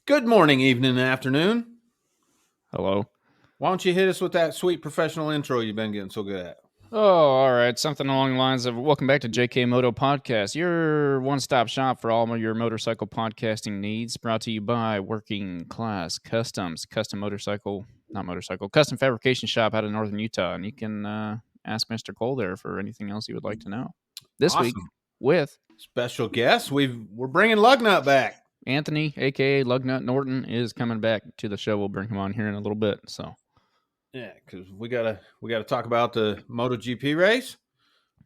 Good morning, evening, and afternoon. Hello. Why don't you hit us with that sweet professional intro you've been getting so good at? Oh, all right. Something along the lines of welcome back to JKMoto Podcast, your one-stop shop for all of your motorcycle podcasting needs. Brought to you by Working Class Customs, custom custom fabrication shop out of Northern Utah. And you can ask Mr. Cole there for anything else you would like to know. This week Awesome. with Special guest, we're bringing Lugnut back. Anthony, aka Lugnut Norton, is coming back to the show. We'll bring him on here in a little bit. So Yeah, because we gotta talk about the MotoGP race.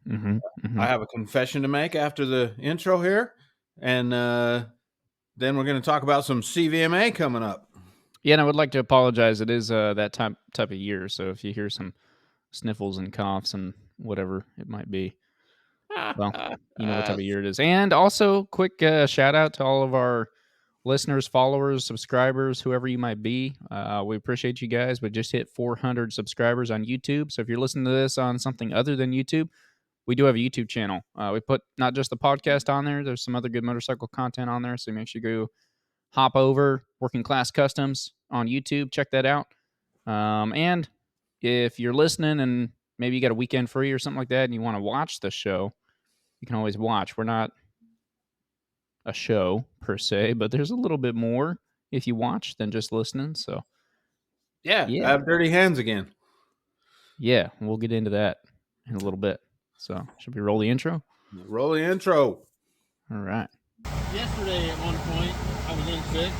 I have a confession to make after the intro here, and then we're going to talk about some CVMA coming up. Yeah, and I would like to apologize. It is that type of year, so if you hear some sniffles and coughs and whatever it might be, well, you know what type of year it is. And also, quick shout out to all of our listeners, followers, subscribers, whoever you might be. We appreciate you guys. We just hit 400 subscribers on YouTube. So if you're listening to this on something other than YouTube, we do have a YouTube channel. We put not just the podcast on there. There's some other good motorcycle content on there. So make sure you go hop over Working Class Customs on YouTube. Check that out. And if you're listening and maybe you got a weekend free or something like that and you want to watch the show, you can always watch. We're not a show per se, but there's a little bit more if you watch than just listening. So yeah, I have dirty hands again. Yeah, we'll get into that in a little bit. So should we roll the intro? Roll the intro. All right. Yesterday at one point, I was in sick.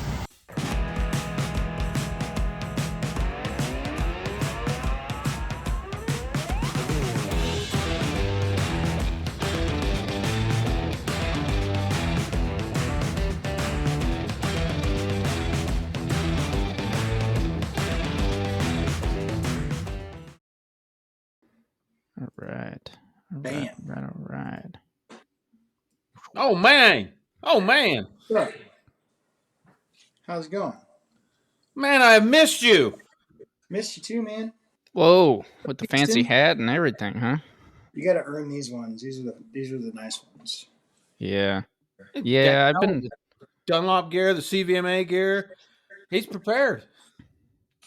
All right. Bam. All right. Oh man. Sure. How's it going? Man, I have missed you. Missed you too, man. Whoa, with the fancy hat and everything, huh? You got to earn these ones. These are the nice ones. Yeah. Yeah, I've been Dunlop gear, the CVMA gear. He's prepared.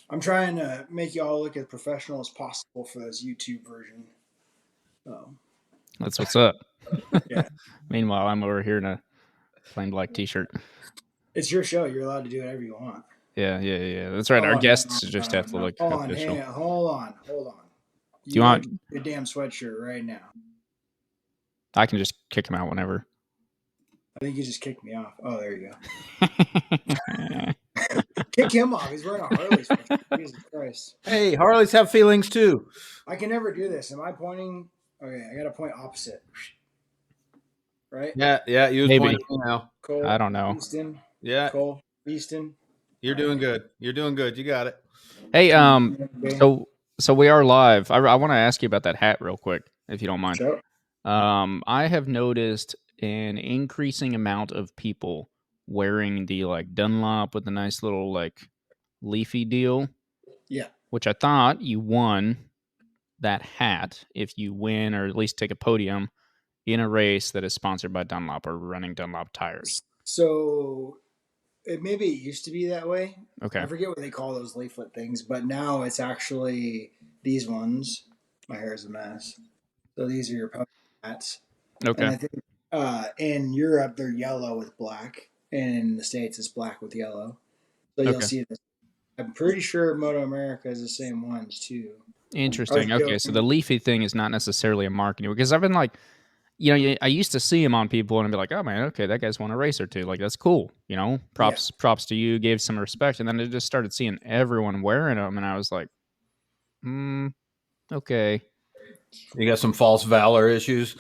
I'm trying to make you all look as professional as possible for this YouTube version. That's what's up. Yeah. Meanwhile, I'm over here in a plain black t-shirt. It's your show. You're allowed to do whatever you want. Yeah. That's right. Our guests just have to look official. Hold on. Do you want your damn sweatshirt right now? I can just kick him out whenever. I think you just kicked me off. Oh, there you go. Kick him off. He's wearing a Harley sweatshirt. Jesus Christ. Hey, Harleys have feelings too. I can never do this. Am I pointing? Okay, I got to point opposite. Right? Yeah. You was Maybe. pointing now. Cole, I don't know. Easton. Yeah. Cole, Easton. You're doing good. You got it. Hey, so we are live. I want to ask you about that hat real quick, if you don't mind. Sure. I have noticed an increasing amount of people wearing the like Dunlop with a nice little like leafy deal. Yeah. Which I thought you won that hat if you win or at least take a podium in a race that is sponsored by Dunlop or running Dunlop tires. So maybe it used to be that way. Okay. I forget what they call those leaflet things, but now it's actually these ones. My hair is a mess. So these are your podium hats. Okay. And I think in Europe they're yellow with black, and in the States it's black with yellow. So you'll see this. I'm pretty sure Moto America is the same ones too. Interesting. Okay, so the leafy thing is not necessarily a marketing, because I've been like, I used to see him on people and I'd be like, oh man, okay, that guy's won a race or two. Like, that's cool. Props to you, gave some respect. And then I just started seeing everyone wearing them and I was like, okay. You got some false valor issues?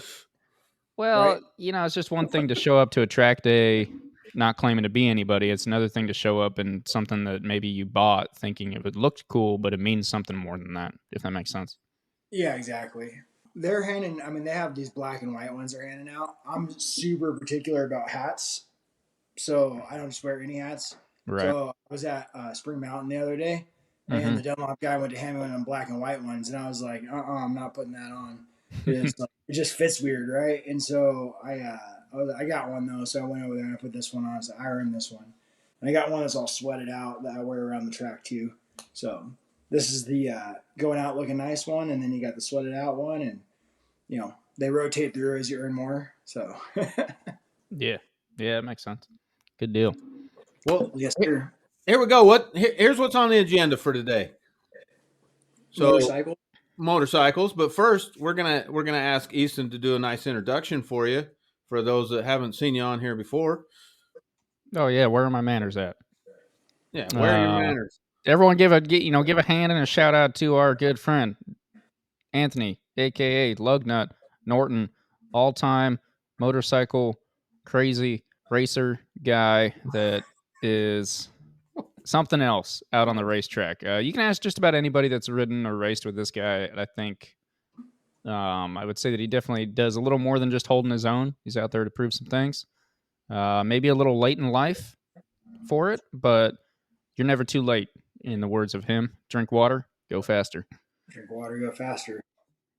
Well, right? It's just one thing to show up to a track day not claiming to be anybody. It's another thing to show up in something that maybe you bought thinking it looked cool, but it means something more than that, if that makes sense. Yeah, exactly. They're they have these black and white ones they're handing out. I'm super particular about hats, so I don't just wear any hats. Right. So I was at Spring Mountain the other day, and the Dunlop guy went to hand me one of them black and white ones, and I was like, I'm not putting that on. It just fits weird, right? And so I got one though, so I went over there and I put this one on. So I earned this one. And I got one that's all sweated out that I wear around the track too. So this is the going out looking nice one, and then you got the sweated out one, and they rotate through as you earn more. So yeah, it makes sense. Good deal. Well, yes, sir. Here we go. Here's what's on the agenda for today. So motorcycles, but first we're gonna ask Easton to do a nice introduction for you, for those that haven't seen you on here before. Oh yeah, where are my manners at? Yeah, where are your manners? Everyone give a hand and a shout out to our good friend Anthony, aka Lugnut Norton, all-time motorcycle crazy racer guy that is something else out on the racetrack. You can ask just about anybody that's ridden or raced with this guy. I think I would say that he definitely does a little more than just holding his own. He's out there to prove some things. Maybe a little late in life for it, but you're never too late. In the words of him, drink water, go faster. Drink water, go faster.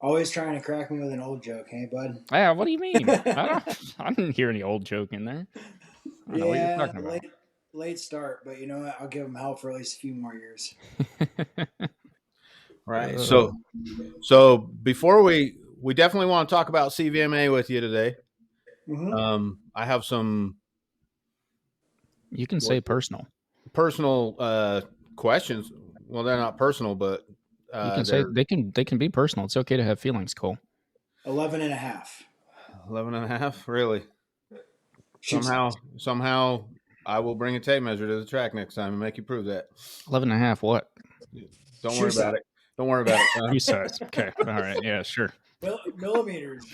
Always trying to crack me with an old joke, hey, bud? Yeah, what do you mean? I didn't hear any old joke in there. I don't know what you're talking about. Late start, but you know what? I'll give him hell for at least a few more years. Right. So before we definitely want to talk about CVMA with you today. Mm-hmm. I have some. You can say personal questions. Well, they're not personal, but you can say they can be personal. It's okay to have feelings, Cole. 11 and a half. 11 and a half, really? Somehow I will bring a tape measure to the track next time and make you prove that. 11 and a half what? Don't worry about it. Don't worry about it. You size. Okay. All right. Yeah, sure. Millimeters.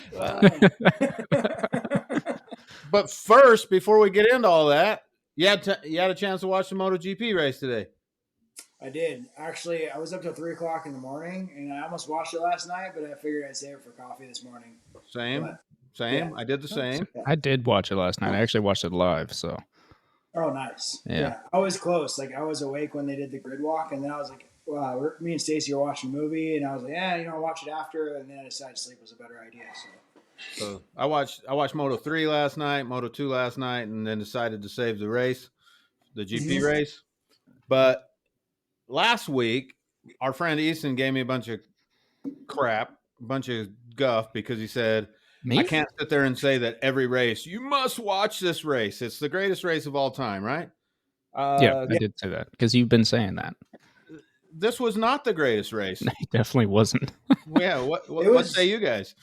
But first, before we get into all that, you had a chance to watch the MotoGP race today. I did. Actually, I was up till 3 o'clock in the morning, and I almost watched it last night, but I figured I'd save it for coffee this morning. Same. Yeah. I did the same. I did watch it last night. I actually watched it live, so. Oh, nice. Yeah. I was close. Like, I was awake when they did the grid walk, and then I was like, wow, me and Stacy were watching a movie, and I was like, I'll watch it after, and then I decided sleep was a better idea, So I watched Moto 3 last night, Moto 2 last night, and then decided to save the race, the GP race. But last week, our friend Easton gave me a bunch of crap, a bunch of guff, because he said, I can't sit there and say that every race, you must watch this race. It's the greatest race of all time, right? Yeah, I did say that because you've been saying that. This was not the greatest race. No, it definitely wasn't. Yeah, what say you guys?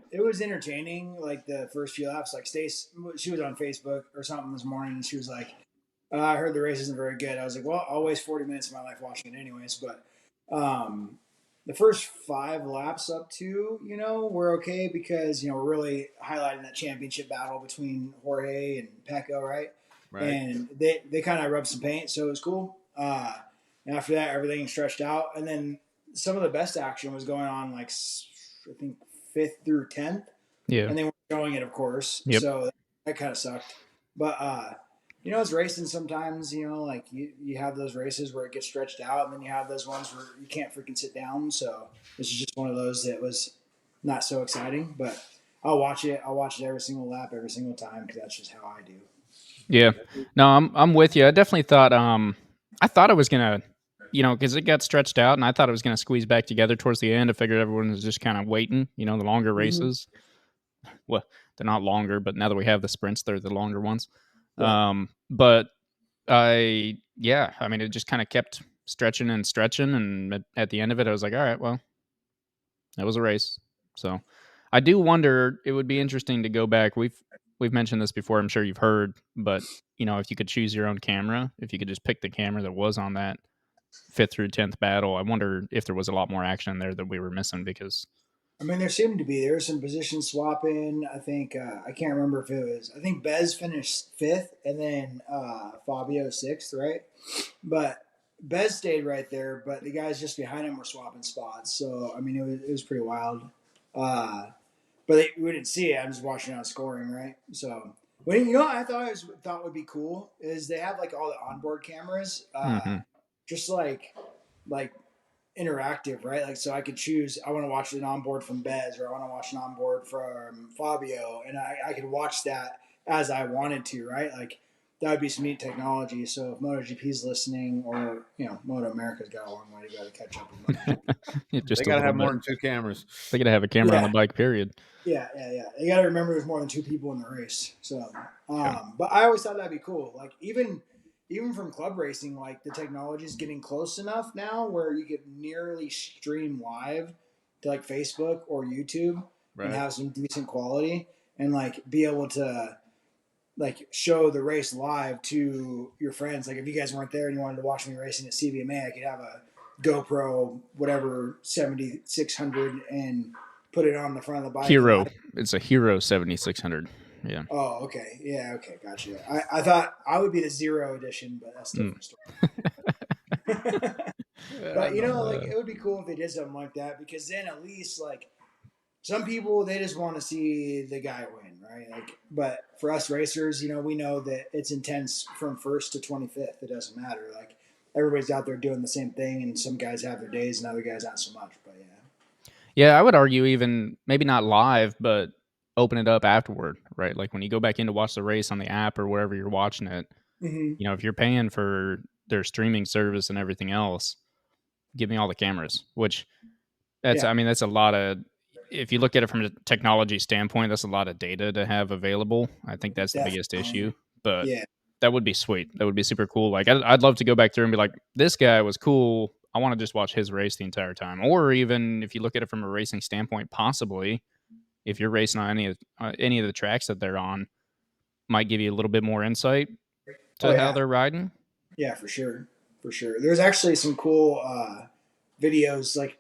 It was entertaining, like the first few laps. Like Stace, she was on Facebook or something this morning, and she was like, I heard the race isn't very good. I was like, well, I'll waste 40 minutes of my life watching it anyways. But the first 5 laps up to, were okay because, we're really highlighting that championship battle between Jorge and Pecco, right? And they kind of rubbed some paint, so it was cool. And after that, everything stretched out. And then some of the best action was going on, like, I think 5th through 10th. Yeah. And they weren't showing it, of course. Yep. So that kind of sucked. But, it's racing sometimes, like you have those races where it gets stretched out, and then you have those ones where you can't freaking sit down. So this is just one of those that was not so exciting. But I'll watch it. I'll watch it every single lap, every single time, because that's just how I do. Yeah. No, I'm with you. I definitely thought I thought it was going to, because it got stretched out, and I thought it was going to squeeze back together towards the end. I figured everyone was just kind of waiting, the longer races. Well, they're not longer, but now that we have the sprints, they're the longer ones. Yeah. But it just kind of kept stretching, and at the end of it, I was like, all right, well, that was a race. So I do wonder, it would be interesting to go back. We've mentioned this before, I'm sure you've heard, but if you could choose your own camera, if you could just pick the camera that was on that 5th through 10th battle, I wonder if there was a lot more action in there that we were missing, because there seemed to be. There was some position swapping. I think I can't remember if it was. I think Bez finished 5th, and then Fabio 6th, right? But Bez stayed right there. But the guys just behind him were swapping spots. So it was pretty wild. But we didn't see it. I'm just watching it on scoring, right? So what I thought would be cool is they have like all the onboard cameras, just like interactive, right? Like, so I could choose, I want to watch an onboard from Bez, or I want to watch an onboard from Fabio, and I could watch that as I wanted to, right? Like, that would be some neat technology. So if MotoGP's listening, or Moto America's got a long way to go to catch up with MotoGP. They got to have more than 2 cameras. They got to have a camera on the bike, period. Yeah. You got to remember there's more than 2 people in the race. So, but I always thought that'd be cool. Like even from club racing, like the technology is getting close enough now where you could nearly stream live to like Facebook or YouTube and have some decent quality and like be able to like show the race live to your friends. Like if you guys weren't there and you wanted to watch me racing at CVMA, I could have a GoPro, whatever, 7600 and put it on the front of the bike. Hero. It's a Hero 7600. Yeah. Oh, okay. Yeah, okay. Gotcha. I thought I would be the 0 edition, but that's a different story. But, like it would be cool if they did something like that because then at least like some people, they just want to see the guy win, right? Like, but for us racers, we know that it's intense from 1st to 25th. It doesn't matter. Like everybody's out there doing the same thing, and some guys have their days, and other guys not so much. But yeah, I would argue even maybe not live, but open it up afterward, right? Like when you go back in to watch the race on the app or wherever you're watching it, if you're paying for their streaming service and everything else, give me all the cameras. Which that's a lot of. If you look at it from a technology standpoint, that's a lot of data to have available. I think that's the biggest issue, but that would be sweet. That would be super cool. Like I'd love to go back through and be like, this guy was cool. I want to just watch his race the entire time. Or even if you look at it from a racing standpoint, possibly if you're racing on any of the tracks that they're on, might give you a little bit more insight to how they're riding. Yeah, for sure. There's actually some cool videos. Like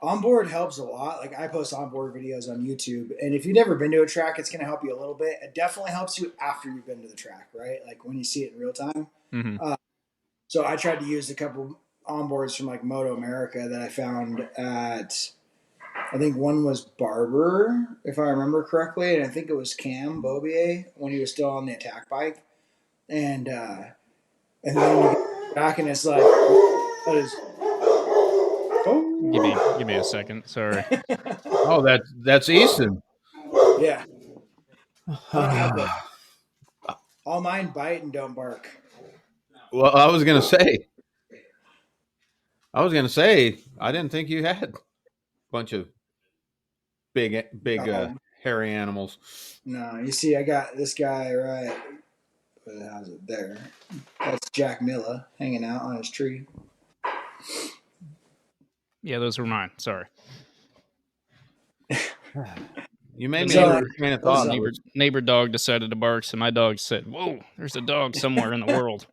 onboard helps a lot. Like I post onboard videos on YouTube, and if you've never been to a track, it's going to help you a little bit. It definitely helps you after you've been to the track, right? Like when you see it in real time. So I tried to use a couple onboards from like Moto America that I found at, I think one was Barber, if I remember correctly, and I think it was Cam Bobier when he was still on the attack bike, and then you get back and it's like, that is. Oh. Give me a second. Sorry. Oh, that's Easton. Yeah. All mine bite and don't bark. Well, I was gonna say, I didn't think you had a bunch of big hairy animals. No, you see, I got this guy right. How's it there? That's Jack Miller hanging out on his tree. Yeah, those were mine. Sorry. You made me lose train of thought. Neighbor dog decided to bark, so my dog said, "Whoa, there's a dog somewhere in the world.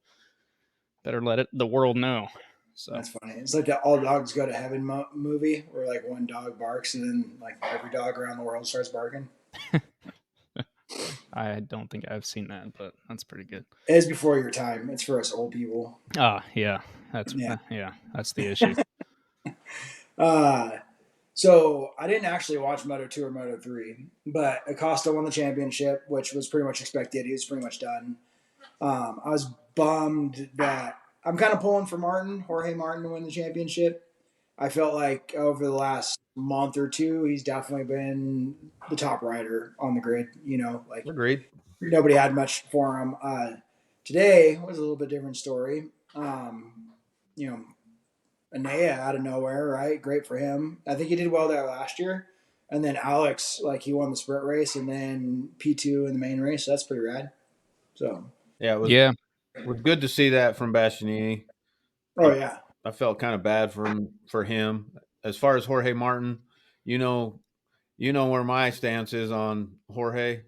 Better let the world know." So that's funny. It's like that All Dogs Go to Heaven movie where like one dog barks and then like every dog around the world starts barking. I don't think I've seen that, but that's pretty good. It's before your time. It's for us old people. Yeah, that's the issue. So I didn't actually watch Moto 2 or Moto 3, but Acosta won the championship, which was pretty much expected. He was pretty much done. I was bummed that I'm kind of pulling for Jorge Martin to win the championship. I felt like over the last month or two, he's definitely been the top rider on the grid. Like agreed. Nobody had much for him. Today was a little bit different story. Anea out of nowhere, right? Great for him. I think he did well there last year. And then Alex, like he won the sprint race and then P2 in the main race. So that's pretty rad. So it was good to see that from Bastianini. Oh yeah. I felt kind of bad for him. As far as Jorge Martin, you know where my stance is on Jorge.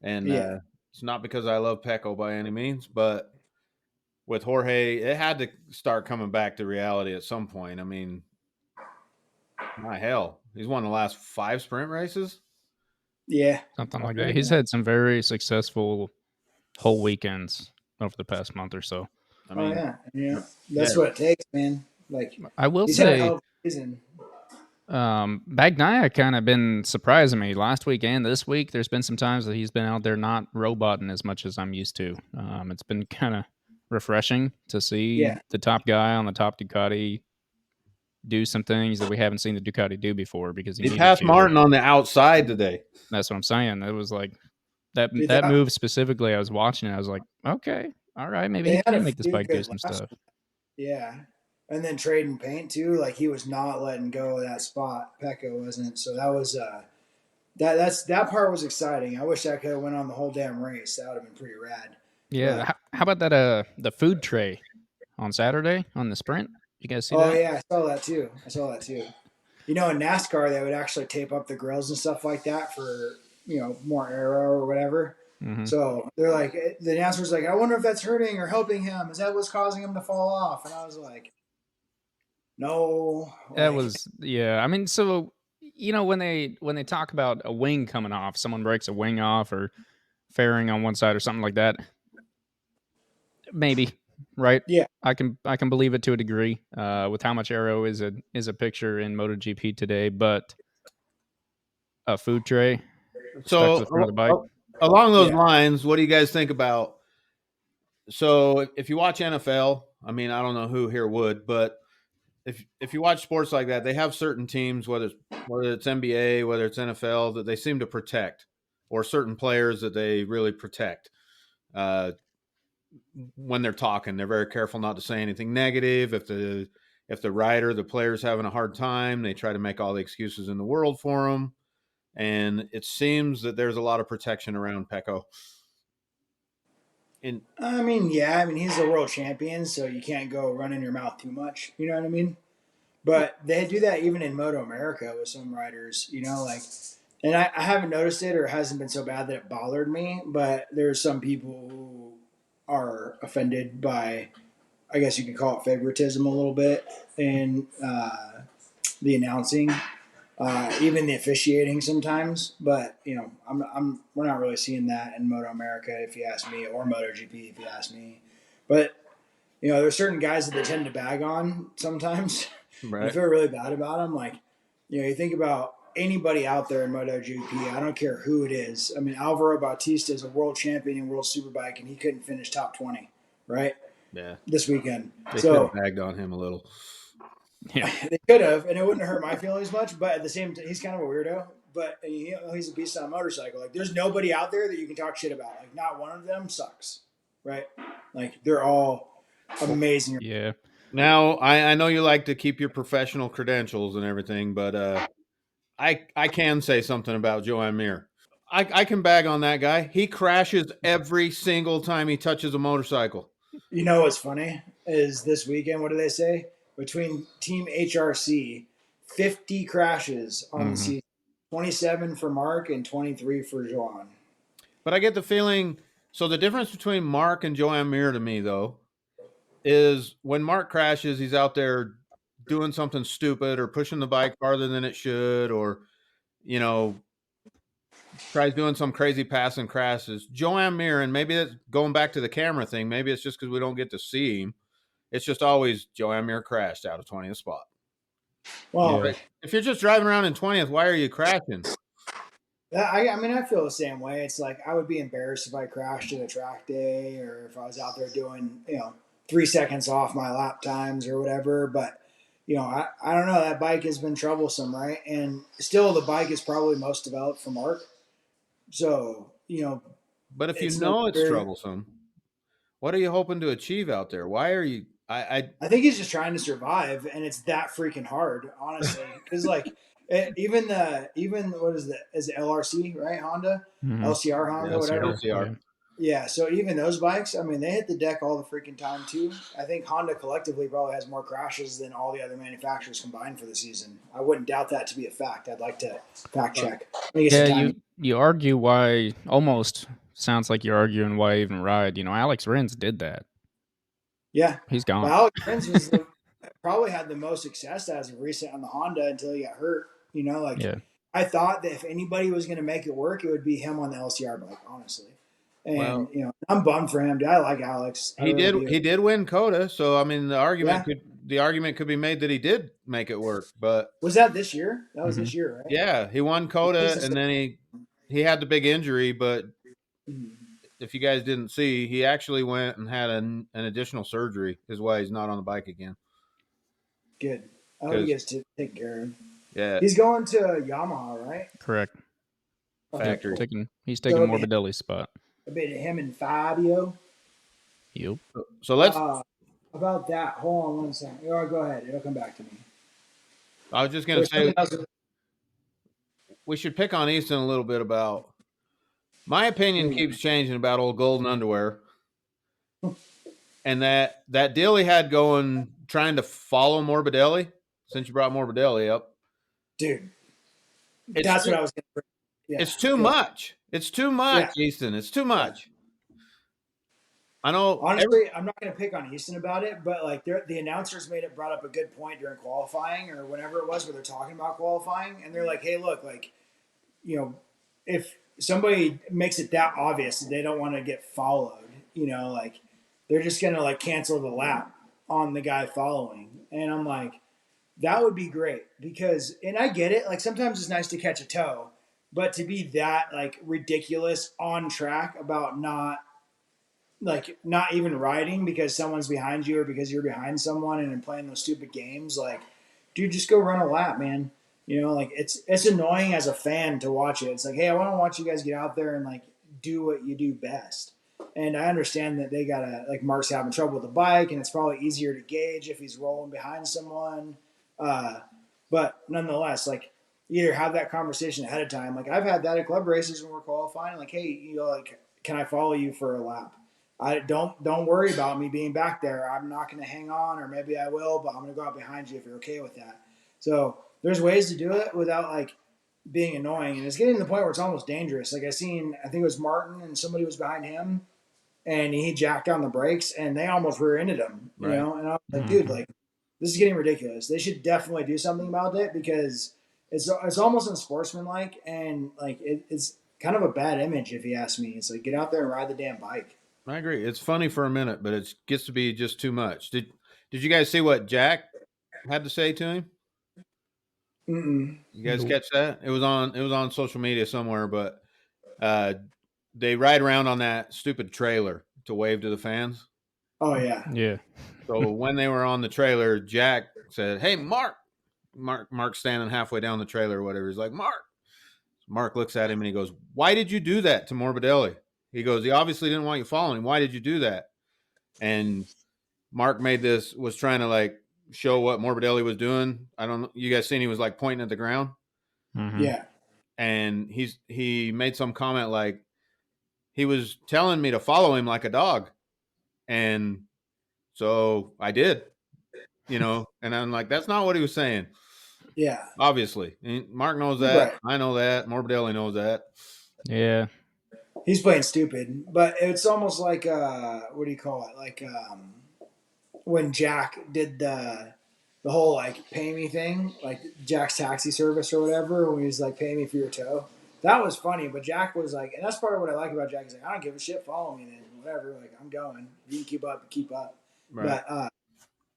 And it's not because I love Pecco by any means, but with Jorge, it had to start coming back to reality at some point. I mean, my hell, he's won the last 5 sprint races. Yeah, something like that. He's had some very successful whole weekends over the past month or so. I mean, that's what it takes, man. Like I will say, Bagnaia kind of been surprising me last week and this week. There's been some times that he's been out there not roboting as much as I'm used to. It's been kind of refreshing to see the top guy on the top Ducati do some things that we haven't seen the Ducati do before because he passed Martin on the outside today. That's what I'm saying. It was like that move specifically. I was watching it. I was like, okay, all right, maybe he can make this bike do some stuff. Yeah. And then trading paint too. Like he was not letting go of that spot. Pecco wasn't. So that was that part was exciting. I wish I could have went on the whole damn race. That would have been pretty rad. Yeah. How about that the food tray on Saturday on the sprint? You guys see that? Oh yeah, I saw that too. You know, in NASCAR they would actually tape up the grills and stuff like that for, you know, more aero or whatever. Mm-hmm. So they're like, the announcer's like, I wonder if that's hurting or helping him. Is that what's causing him to fall off? And I was like, no. That was, yeah. I mean, so, you know, when they talk about a wing coming off, someone breaks a wing off or fairing on one side or something like that, maybe, right? Yeah, I can believe it to a degree with how much aero is a picture in MotoGP today, but a food tray stuck to the front of the bike. Along those lines, what do you guys think about? So if you watch NFL, I mean, I don't know who here would, but if you watch sports like that, they have certain teams, whether it's NBA, whether it's NFL, that they seem to protect, or certain players that they really protect. When they're talking, they're very careful not to say anything negative. If the rider, the player's having a hard time, they try to make all the excuses in the world for them. And it seems that there's a lot of protection around Pecco. I mean, he's a world champion, so you can't go running your mouth too much. You know what I mean? But they do that even in Moto America with some riders, you know, like, and I haven't noticed it or it hasn't been so bad that it bothered me, but there's some people who are offended by, I guess you could call it favoritism a little bit in the announcing, even the officiating sometimes. But you know, we're not really seeing that in Moto America, if you ask me, or MotoGP, if you ask me. But you know, there's certain guys that they tend to bag on sometimes. Right. I feel really bad about them. Like, you know, you think about anybody out there in MotoGP, I don't care who it is. I mean, Alvaro Bautista is a world champion in World Superbike, and he couldn't finish top 20, right? Yeah. This weekend. They could have bagged on him a little. Yeah. They could have, and it wouldn't hurt my feelings much, but at the same time, he's kind of a weirdo. But, you know, he's a beast on a motorcycle. Like, there's nobody out there that you can talk shit about. Like, not one of them sucks, right? Like, they're all amazing. Yeah. Now, I know you like to keep your professional credentials and everything, but I can say something about Joan Mir. I can bag on that guy. He crashes every single time he touches a motorcycle. You know what's funny is this weekend, what do they say? Between Team HRC, 50 crashes on the season. 27 for Mark and 23 for Joan. But I get the feeling, so the difference between Mark and Joan Mir to me, though, is when Mark crashes, he's out there doing something stupid or pushing the bike farther than it should, or, you know, tries doing some crazy pass and crashes. Joan Mir, and maybe that's going back to the camera thing, maybe it's just because we don't get to see him. It's just always Joan Mir crashed out of 20th spot. Well, yeah. If you're just driving around in 20th, why are you crashing? I mean, I feel the same way. It's like I would be embarrassed if I crashed at a track day or if I was out there doing, you know, 3 seconds off my lap times or whatever. But, you know, I don't know. That bike has been troublesome, right? And still the bike is probably most developed for Mark. So, you know. But if you know it's troublesome, what are you hoping to achieve out there? Why are you – I think he's just trying to survive, and it's that freaking hard, honestly. Because, like, even what is it LRC, right? Honda? Mm-hmm. LCR Honda, whatever. LCR. Yeah, so even those bikes, I mean, they hit the deck all the freaking time, too. I think Honda collectively probably has more crashes than all the other manufacturers combined for the season. I wouldn't doubt that to be a fact. I'd like to fact check. Yeah, you argue why – almost sounds like you're arguing why even ride. You know, Alex Rins did that. Yeah. He's gone. Well, Alex Rins probably had the most success as of recent on the Honda until he got hurt. You know, like, yeah. I thought that if anybody was going to make it work, it would be him on the LCR bike, honestly. And, you know, I'm bummed for him. I like Alex. He did win COTA, so I mean the argument could be made that he did make it work. But was that this year? That was this year, right? Yeah, he won COTA, and then he had the big injury. But if you guys didn't see, he actually went and had an additional surgery. Is why he's not on the bike again. Good. I hope he gets to take care of. Yeah, he's going to Yamaha, right? Correct. Factory. He's taking Morbidelli's spot. A bit of him and Fabio. Yep. So let's. About that, hold on 1 second. Oh, go ahead. It'll come back to me. I was just going to say we should pick on Easton a little bit about. My opinion keeps changing about old Golden Underwear, and that deal he had going, trying to follow Morbidelli. Since you brought Morbidelli up, dude, that's what I was going to. Yeah, it's too much. It's too much, Easton. It's too much. I know. Honestly, I'm not going to pick on Easton about it, but like the announcers brought up a good point during qualifying or whenever it was where they're talking about qualifying, and they're like, "Hey, look, like, you know, if somebody makes it that obvious that they don't want to get followed, like they're just going to like cancel the lap on the guy following." And I'm like, that would be great because, and I get it. Like sometimes it's nice to catch a toe, but to be that like ridiculous on track about not even riding because someone's behind you or because you're behind someone and playing those stupid games, like, dude, just go run a lap, man. Like it's annoying as a fan to watch it. It's like, hey, I want to watch you guys get out there and like do what you do best. And I understand that they gotta, like, Mark's having trouble with the bike, and it's probably easier to gauge if he's rolling behind someone. But nonetheless, like, either have that conversation ahead of time. Like I've had that at club races when we're qualifying. Like, hey, like, can I follow you for a lap? I don't worry about me being back there. I'm not going to hang on, or maybe I will, but I'm going to go out behind you if you're okay with that. So there's ways to do it without like being annoying, and it's getting to the point where it's almost dangerous. Like I think it was Martin, and somebody was behind him, and he jacked on the brakes, and they almost rear-ended him. And I was like, dude, like this is getting ridiculous. They should definitely do something about it because it's almost unsportsmanlike, and like it's kind of a bad image if you ask me. It's like, get out there and ride the damn bike. I agree. It's funny for a minute, but it gets to be just too much. Did you guys see what Jack had to say to him? Mm-mm. You guys catch that? It was on social media somewhere, but they ride around on that stupid trailer to wave to the fans. Oh yeah. Yeah. So when they were on the trailer, Jack said, "Hey, Mark." Mark's standing halfway down the trailer or whatever. He's like, "Mark." Mark looks at him and he goes, "Why did you do that to Morbidelli?" He goes, "He obviously didn't want you following him. Why did you do that?" And Mark was trying to like show what Morbidelli was doing. I don't know. You guys seen he was like pointing at the ground? Mm-hmm. Yeah. And he made some comment like he was telling me to follow him like a dog. And so I did, and I'm like, that's not what he was saying. Yeah. Obviously. And Mark knows that. Right. I know that. Morbidelli knows that. Yeah. He's playing stupid, but it's almost like what do you call it? Like when Jack did the whole like pay me thing, like Jack's taxi service or whatever, when he was like, pay me for your tow. That was funny, but Jack was like, and that's part of what I like about Jack. He's like, I don't give a shit, follow me then, whatever. Like, I'm going. If you can keep up, keep up. Right. But I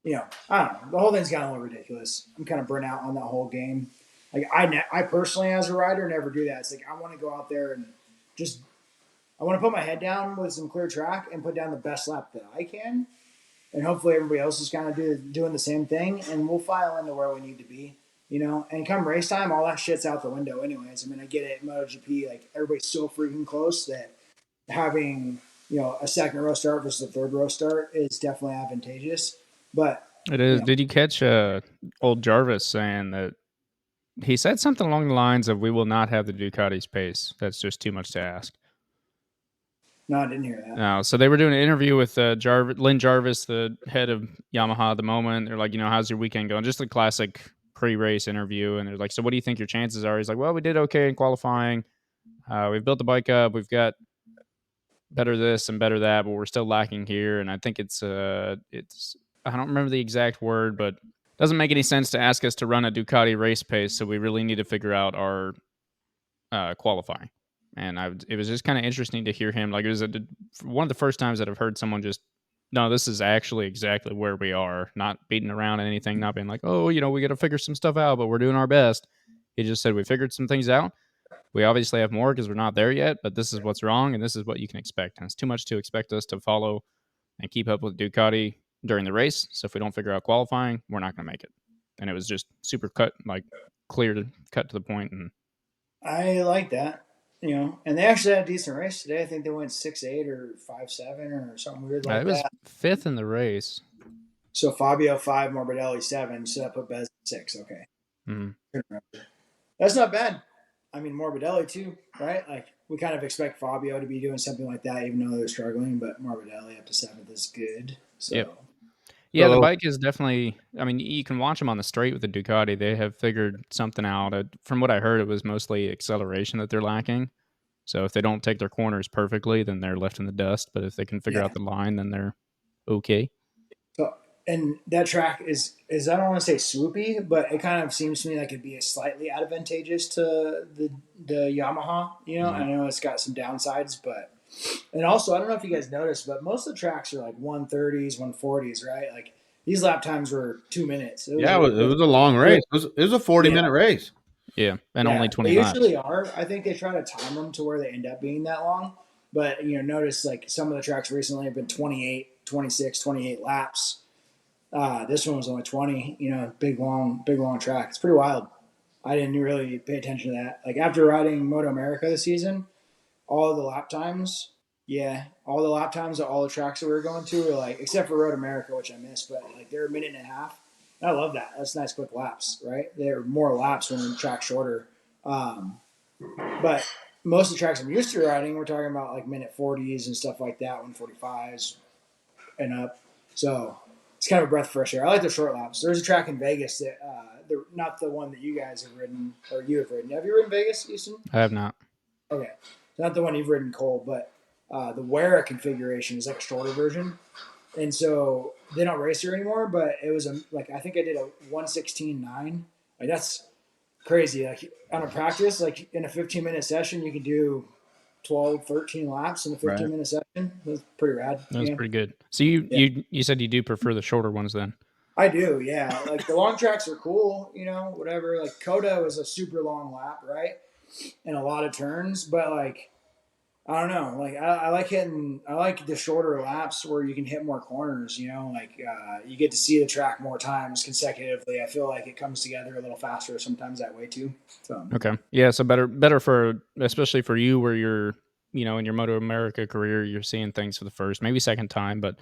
don't know. The whole thing's gotten a little ridiculous. I'm kind of burnt out on that whole game. Like I personally, as a rider, never do that. It's like I want to go out there and just I want to put my head down with some clear track and put down the best lap that I can, and hopefully everybody else is kind of doing the same thing, and we'll file into where we need to be. And come race time, all that shit's out the window anyways. I mean, I get it. MotoGP, like, everybody's so freaking close that having, a second row start versus a third row start is definitely advantageous. But it is. Did you catch old Jarvis saying that he said something along the lines of, "We will not have the Ducati's pace. That's just too much to ask." No, I didn't hear that. No, so they were doing an interview with Lynn Jarvis, the head of Yamaha at the moment. They're like, how's your weekend going? Just a classic pre-race interview. And they're like, so what do you think your chances are? He's like, well, we did okay in qualifying. We've built the bike up. We've got better this and better that, but we're still lacking here. And I think it's I don't remember the exact word, but it doesn't make any sense to ask us to run a Ducati race pace. So we really need to figure out our qualifying. And it was just kind of interesting to hear him. Like, it was one of the first times that I've heard someone just, no, this is actually exactly where we are, not beating around anything, not being like, oh, we got to figure some stuff out, but we're doing our best. He just said, we figured some things out. We obviously have more because we're not there yet, but this is what's wrong, and this is what you can expect. And it's too much to expect us to follow and keep up with Ducati during the race. So if we don't figure out qualifying, we're not going to make it. And it was just super clear to cut to the point. And I like that. And they actually had a decent race today. I think they went 6-8 or 5-7 or something weird like it was that. 5th in the race. So Fabio 5, Morbidelli 7. So that put Bez 6. Okay. That's not bad. I mean, Morbidelli too, right? Like we kind of expect Fabio to be doing something like that, even though they're struggling. But Morbidelli up to 7th is good. So. Yep. Yeah, the bike is definitely. I mean, you can watch them on the straight with the Ducati. They have figured something out. From what I heard, it was mostly acceleration that they're lacking. So if they don't take their corners perfectly, then they're left in the dust. But if they can figure out the line, then they're okay. So, and that track is I don't want to say swoopy, but it kind of seems to me like it'd be slightly advantageous to the Yamaha. I know it's got some downsides, but and also I don't know if you guys noticed, but most of the tracks are like 130s, 140s, right? Like these lap times were 2 minutes. It was a long race. It was a 40-minute race. Yeah, and only 20 they laps. Usually are. I think they try to time them to where they end up being that long. But, notice like some of the tracks recently have been 28, 26, 28 laps. This one was only 20, big, long track. It's pretty wild. I didn't really pay attention to that. Like after riding Moto America this season, all the lap times at all the tracks that we were going to were like, except for Road America, which I missed, but like they're a minute and a half. I love that. That's nice quick laps, right? They're more laps when the track's shorter. But most of the tracks I'm used to riding, we're talking about like minute 40s and stuff like that, 145s and up. So it's kind of a breath of fresh air. I like the short laps. There's a track in Vegas that, not the one that you guys have ridden or you have ridden. Have you ridden Vegas, Easton? I have not. Okay. Not the one you've ridden, Cole, but the Wera configuration is like a shorter version. And so they don't race her anymore, but it was I think I did a 1:16.9. Like that's crazy. Like on a practice, like in a 15-minute session, you can do 12, 13 laps in a 15-minute session. That's pretty rad. That's pretty good. So you said you do prefer the shorter ones then? I do, yeah. Like the long tracks are cool, whatever. Like Coda was a super long lap, right? And a lot of turns, but like I don't know. Like I like the shorter laps where you can hit more corners. You get to see the track more times consecutively. I feel like it comes together a little faster sometimes that way too. So okay, yeah. So better for especially for you where you're in your Moto America career, you're seeing things for the first, maybe second time, but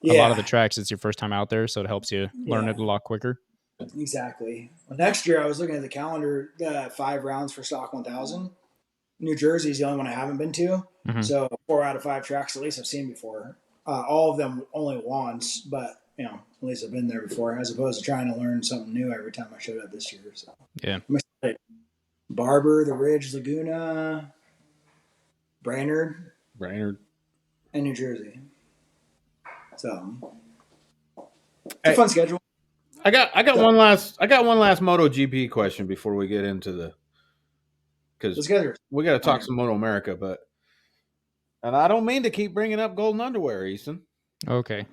a lot of the tracks it's your first time out there, so it helps you learn it a lot quicker. Exactly. Well, next year I was looking at the calendar, 5 rounds for Stock 1000. New Jersey is the only one I haven't been to. Mm-hmm. So 4 out of 5 tracks at least I've seen before. All of them only once, but at least I've been there before, as opposed to trying to learn something new every time I showed up this year. So yeah, Barber, the Ridge, Laguna, Brainerd, and New Jersey. So it's a fun schedule. I got one last MotoGP question before we get into the. Because we got to talk some Moto America, and I don't mean to keep bringing up golden underwear, Easton. Okay,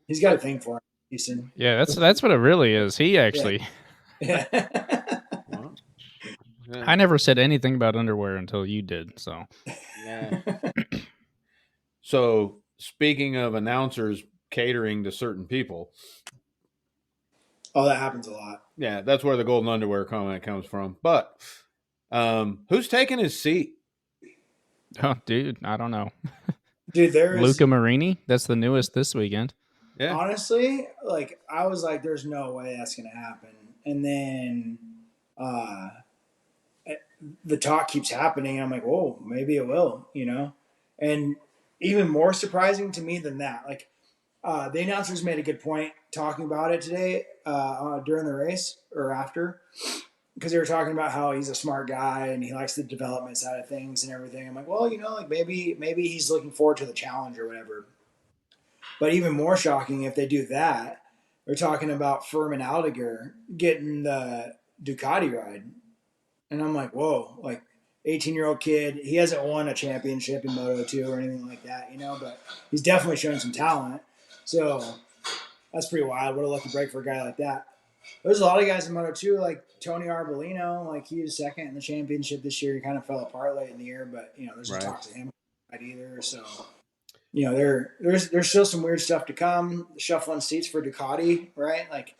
he's got a thing for it, Easton. Yeah, that's what it really is. He actually. Yeah. I never said anything about underwear until you did. So. Yeah. So speaking of announcers catering to certain people. Oh, that happens a lot. Yeah, that's where the golden underwear comment comes from. But. Who's taking his seat? Oh, dude, I don't know. Dude, there's Luca Marini. That's the newest this weekend. Yeah. Honestly, like I was like, "There's no way that's gonna happen," and then the talk keeps happening. I'm like, "Oh, maybe it will," And even more surprising to me than that, like the announcers made a good point talking about it today during the race or after. Because they were talking about how he's a smart guy and he likes the development side of things and everything. I'm like, well, like maybe he's looking forward to the challenge or whatever. But even more shocking, if they do that, they're talking about Furman Aldeguer getting the Ducati ride. And I'm like, whoa, like 18-year-old kid. He hasn't won a championship in Moto2 or anything like that, but he's definitely shown some talent. So that's pretty wild. What a lucky break for a guy like that. There's a lot of guys in Moto2, like Tony Arbolino, like he was second in the championship this year. He kind of fell apart late in the year, but there's no talk to him either. So, there's still some weird stuff to come. The shuffling seats for Ducati, right? Like,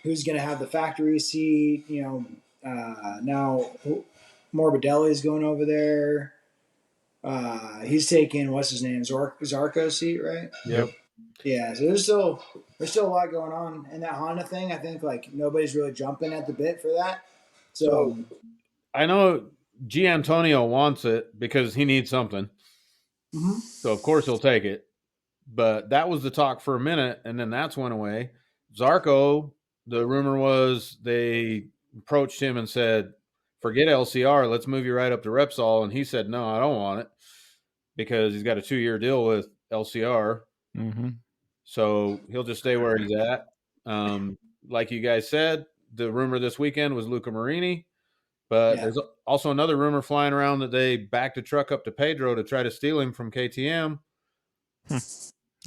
who's going to have the factory seat? Now Morbidelli's going over there. He's taking what's his name, Zarco's seat, right? Yep. Yeah, so there's still a lot going on, and that Honda thing. I think like nobody's really jumping at the bit for that. So I know G. Antonio wants it because he needs something. Mm-hmm. So of course he'll take it. But that was the talk for a minute, and then that's went away. Zarco, the rumor was they approached him and said, "Forget LCR, let's move you right up to Repsol." And he said, "No, I don't want it," because he's got a 2-year deal with LCR. Mm-hmm. So he'll just stay where he's at. Like you guys said, the rumor this weekend was Luca Marini. But there's also another rumor flying around that they backed a truck up to Pedro to try to steal him from KTM.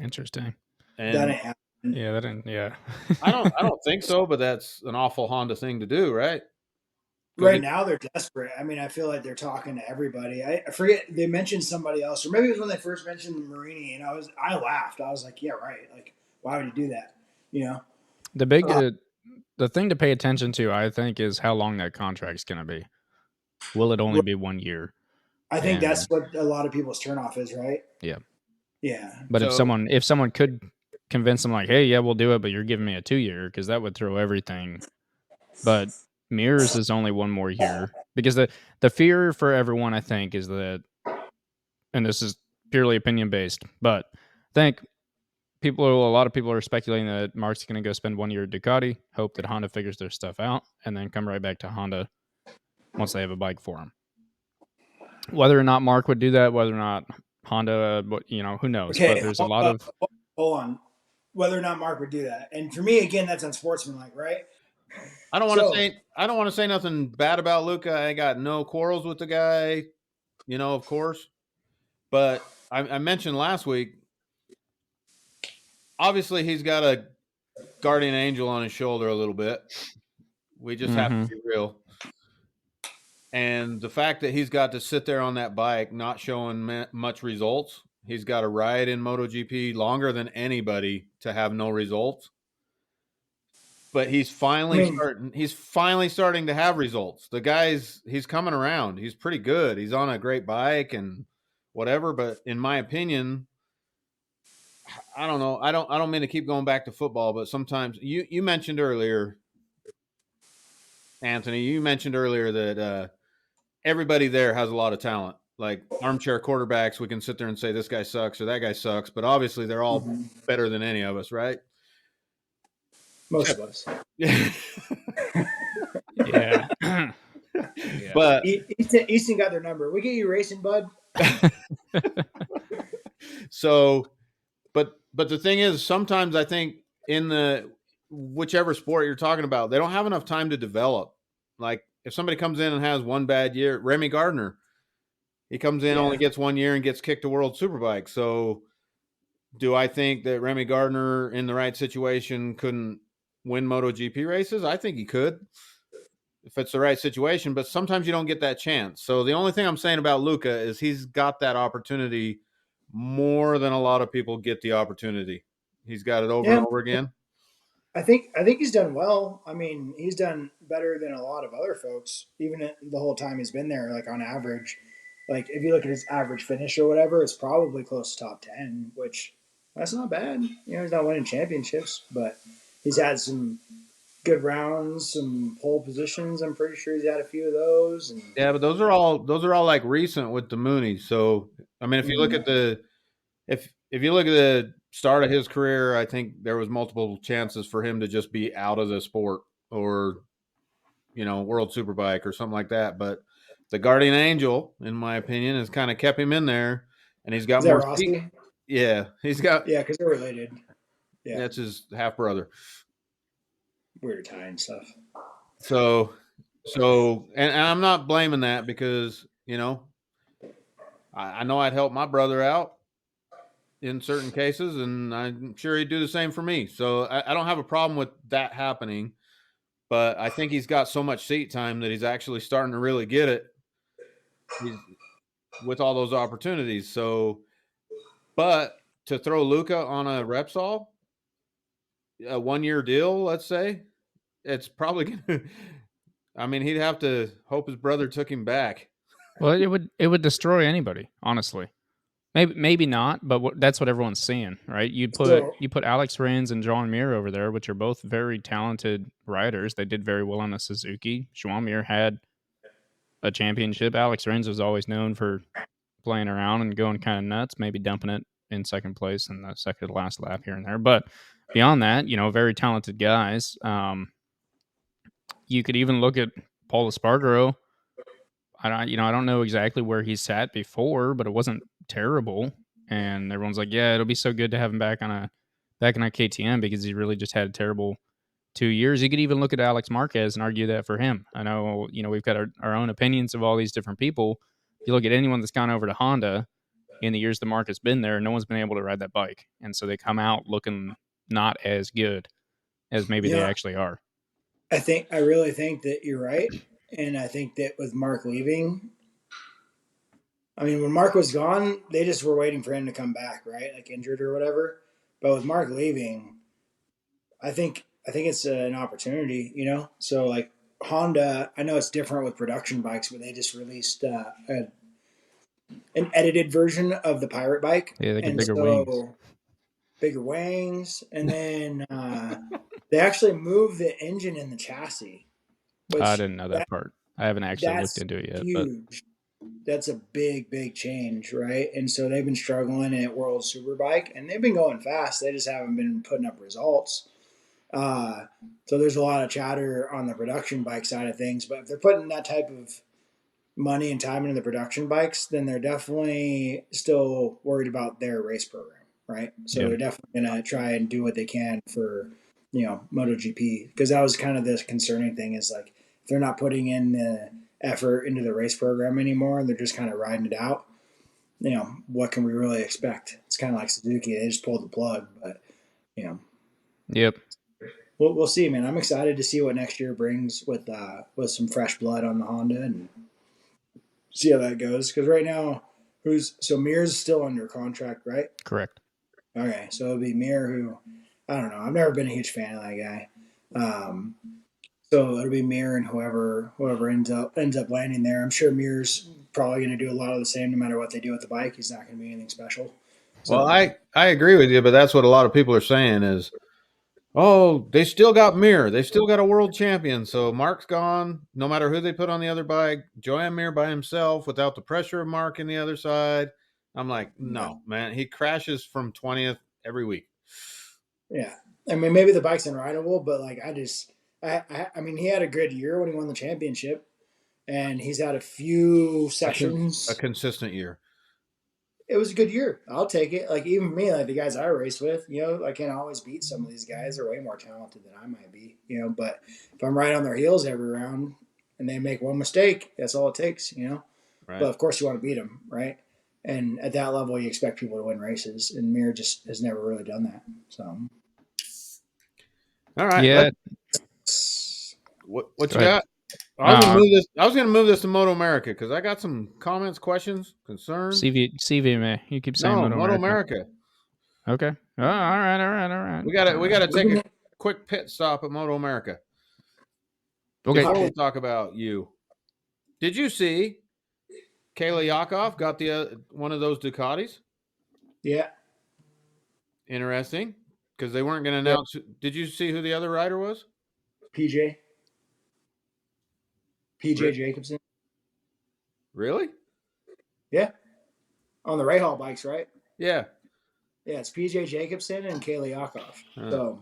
Interesting. And that ain't happening. Yeah, that didn't. Yeah. I don't think so, but that's an awful Honda thing to do, right? Right now they're desperate. I mean, I feel like they're talking to everybody. I forget they mentioned somebody else, or maybe it was when they first mentioned the Marini, and I laughed. I was like, yeah, right. Like, why would you do that? You know, the big the thing to pay attention to, I think, is how long that contract's going to be. Will it only be 1 year? I think that's what a lot of people's turnoff is, right? Yeah. Yeah. But if someone could convince them, like, hey, yeah, we'll do it, but you're giving me a 2-year, because that would throw everything. But Mirrors is only 1 more year, because the fear for everyone, I think, is that, and this is purely opinion based, but I think a lot of people are speculating that Mark's going to go spend 1 year at Ducati, hope that Honda figures their stuff out, and then come right back to Honda once they have a bike for him. Whether or not Mark would do that, whether or not Honda, who knows? Okay, but there's a lot of hold on. Whether or not Mark would do that, and for me, again, that's unsportsmanlike, right? I don't want to say nothing bad about Luca. I got no quarrels with the guy, of course. But I mentioned last week, obviously he's got a guardian angel on his shoulder a little bit. We just have to be real. And the fact that he's got to sit there on that bike, not showing much results, he's got to ride in MotoGP longer than anybody to have no results. But he's finally starting to have results. The he's coming around. He's pretty good. He's on a great bike and whatever. But in my opinion, I don't know. I don't mean to keep going back to football, but sometimes you mentioned earlier, Anthony, that everybody there has a lot of talent. Like armchair quarterbacks, we can sit there and say this guy sucks or that guy sucks, but obviously they're all better than any of us, right? Most of us. Yeah. But Easton got their number. We get you racing, bud. So, but the thing is, sometimes I think in the whichever sport you're talking about, they don't have enough time to develop. Like if somebody comes in and has one bad year, Remy Gardner, he comes in, only gets 1 year and gets kicked to World Superbike. So do I think that Remy Gardner in the right situation couldn't win MotoGP races? I think he could if it's the right situation, but sometimes you don't get that chance. So the only thing I'm saying about Luca is he's got that opportunity more than a lot of people get the opportunity. He's got it over and over again. I think he's done well. I mean, he's done better than a lot of other folks, even the whole time he's been there. Like on average, like if you look at his average finish or whatever, it's probably close to top 10, which that's not bad. He's not winning championships, but he's had some good rounds, some pole positions. I'm pretty sure he's had a few of those. And yeah, but those are all like recent with the Mooney. So I mean, if you look at if you look at the start of his career, I think there was multiple chances for him to just be out of the sport or, World Superbike or something like that. But the Guardian Angel, in my opinion, has kind of kept him in there, and he's got is that Rossi? Yeah, he's got. Yeah, because they're related. Yeah, that's his half brother. Weird Italian stuff. So, and I'm not blaming that because I know I'd help my brother out in certain cases, and I'm sure he'd do the same for me. So I don't have a problem with that happening, but I think he's got so much seat time that he's actually starting to really get it with all those opportunities. So, but to throw Luca on a Repsol, a 1 year deal, let's say, it's probably I mean, he'd have to hope his brother took him back. Well, it would destroy anybody, honestly. Maybe not, but that's what everyone's seeing, right? You put Alex Rins and Joan Mir over there, which are both very talented riders. They did very well on the Suzuki. Joan Mir had a championship. Alex Rins was always known for playing around and going kind of nuts, maybe dumping it in second place in the second to last lap here and there. But beyond that, very talented guys. You could even look at Paul Espargaro. I don't know exactly where he sat before, but it wasn't terrible. And everyone's like, yeah, it'll be so good to have him back on a KTM because he really just had a terrible 2 years. You could even look at Alex Marquez and argue that for him. I know, we've got our own opinions of all these different people. If you look at anyone that's gone over to Honda in the years the Marquez been there, no one's been able to ride that bike. And so they come out looking not as good as maybe they actually are. I really think that you're right. And I think that with Mark leaving, I mean, when Mark was gone, they just were waiting for him to come back, right? Like injured or whatever. But with Mark leaving, I think it's an opportunity, So like Honda, I know it's different with production bikes, but they just released an edited version of the Pirate bike. Yeah, they get bigger wings. Bigger wings, and then they actually moved the engine in the chassis. I didn't know that part. I haven't actually looked into it yet. Huge. That's a big change, right? And so they've been struggling at World Superbike, and they've been going fast. They just haven't been putting up results. So there's a lot of chatter on the production bike side of things. But if they're putting that type of money and time into the production bikes, then they're definitely still worried about their race program, right? So they're definitely going to try and do what they can for, MotoGP. Because that was kind of the concerning thing is like, if they're not putting in the effort into the race program anymore and they're just kind of riding it out, what can we really expect? It's kind of like Suzuki. They just pulled the plug, but, Yep. We'll see, man. I'm excited to see what next year brings with some fresh blood on the Honda and see how that goes. Because right now, Mir's still under contract, right? Correct. Okay, so it'll be Mir, who I don't know. I've never been a huge fan of that guy. So it'll be Mir and whoever ends up landing there. I'm sure Mir's probably going to do a lot of the same, no matter what they do with the bike. He's not going to be anything special. So, well, I agree with you, but that's what a lot of people are saying is, oh, they still got Mir. They still got a world champion. So Mark's gone. No matter who they put on the other bike, Joan Mir by himself without the pressure of Mark in the other side. I'm like, no, man. He crashes from 20th every week. Yeah. I mean, maybe the bike's unrideable, but like I mean, he had a good year when he won the championship, and he's had a few sections. A consistent year. It was a good year. I'll take it. Like even me, like the guys I race with, I can't always beat some of these guys. They're way more talented than I might be, But if I'm right on their heels every round and they make one mistake, that's all it takes, Right. But of course, you want to beat them, right? And at that level, you expect people to win races, and Mir just has never really done that. So, all right, yeah. What you got? I was going to move this to Moto America because I got some comments, questions, concerns. CVMA. You keep saying Moto America. Okay. Oh, all right. We got to take a quick pit stop at Moto America. Okay. Before we talk about you, did you see Kayla Yakov got the one of those Ducatis? Yeah. Interesting, because they weren't going to announce. Did you see who the other rider was? PJ Jacobson. Really? Yeah. On the Rahal bikes, right? Yeah. Yeah, it's PJ Jacobson and Kayla Yakov. So,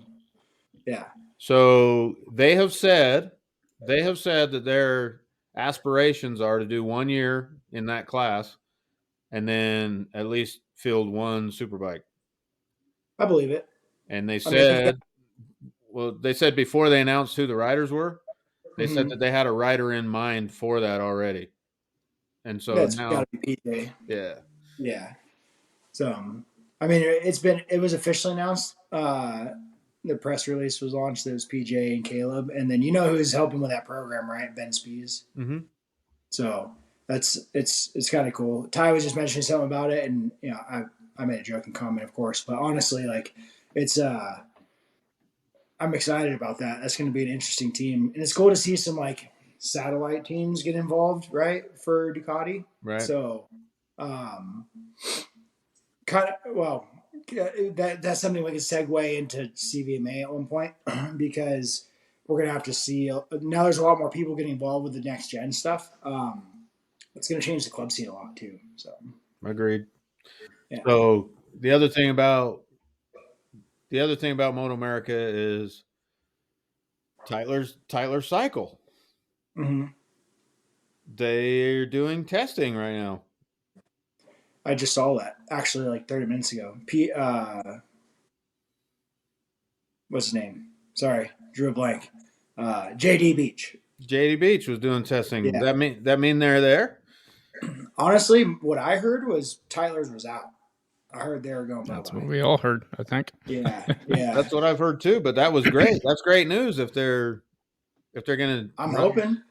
yeah. So they have said that their aspirations are to do 1 year in that class and then at least field one superbike. I believe it. And they said, they said before they announced who the riders were, they said that they had a rider in mind for that already. And so that's now got to be PJ. Yeah. Yeah. So, I mean, it was officially announced. The press release was launched. It was PJ and Caleb. And then who's helping with that program, right? Ben Spies. Mm-hmm. So it's kind of cool. Ty was just mentioning something about it, and I made a joking comment, of course, but honestly, like it's I'm excited about that. That's going to be an interesting team, and it's cool to see some like satellite teams get involved, right, for Ducati. Right. So, that's something we can segue into CVMA at one point because we're gonna have to see. Now there's a lot more people getting involved with the next gen stuff. It's gonna change the club scene a lot too. So, agreed. Yeah. So the other thing about Moto America is Tyler's cycle. Mm-hmm. They're doing testing right now. I just saw that actually like 30 minutes ago. What's his name? Sorry, drew a blank. JD Beach. JD Beach was doing testing. Yeah. That mean they're there? Honestly, what I heard was Tyler's was out. I heard they were going bye-bye. That's what we all heard, I think. Yeah. That's what I've heard too. But that was great. That's great news if they're gonna. I'm hoping.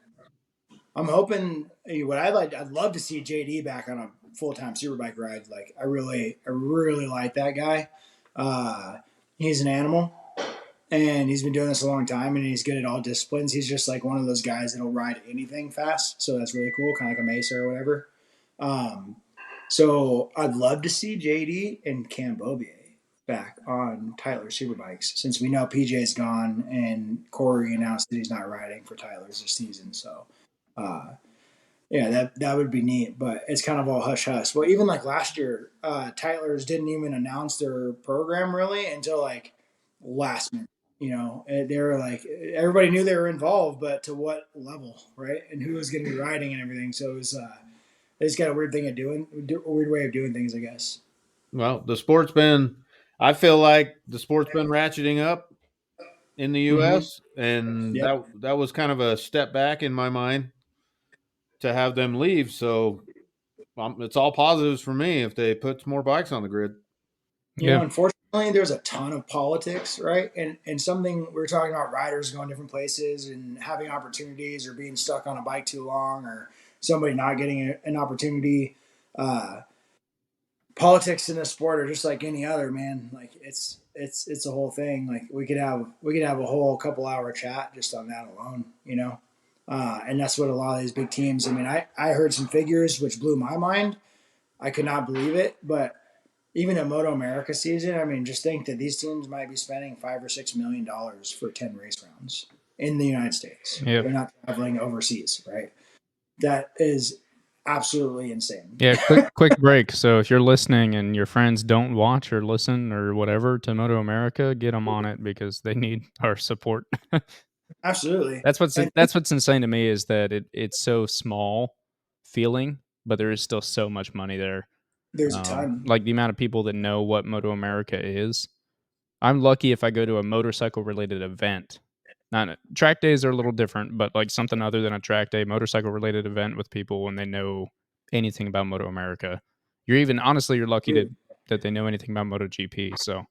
What I'd love to see JD back on a full-time superbike ride. Like I really like that guy. He's an animal, and he's been doing this a long time, and he's good at all disciplines. He's just like one of those guys that'll ride anything fast. So that's really cool, kind of like a Mesa or whatever. So I'd love to see JD and Cam Beaubier back on Tyler's superbikes since we know PJ's gone and Corey announced that he's not riding for Tyler's this season. So, that would be neat, but it's kind of all hush hush. Well, even like last year, Tyler's didn't even announce their program really until like last minute. They were like, everybody knew they were involved, but to what level, right? And who was going to be riding and everything. So it was, they just got a weird way of doing things, I guess. Well, I feel like the sport's been ratcheting up in the U.S. and that was kind of a step back in my mind to have them leave. So it's all positives for me if they put more bikes on the grid. Unfortunately, there's a ton of politics, right? And something we were talking about riders going different places and having opportunities or being stuck on a bike too long or somebody not getting an opportunity. Politics in the sport are just like any other, man. Like it's a whole thing. Like we could have a whole couple hour chat just on that alone, and that's what a lot of these big teams. I mean, I heard some figures which blew my mind. I could not believe it, but even a Moto America season, I mean, just think that these teams might be spending $5 or $6 million for 10 race rounds in the United States. Yep. They're not traveling overseas, right? That is absolutely insane. Yeah, quick break. So if you're listening and your friends don't watch or listen or whatever to Moto America, get them on it because they need our support. Absolutely. That's what's insane to me is that it's so small feeling, but there is still so much money there. There's a ton. Like the amount of people that know what Moto America is. I'm lucky if I go to a motorcycle related event. Not track days are a little different, but like something other than a track day, motorcycle related event with people when they know anything about Moto America. You're lucky that they know anything about MotoGP. So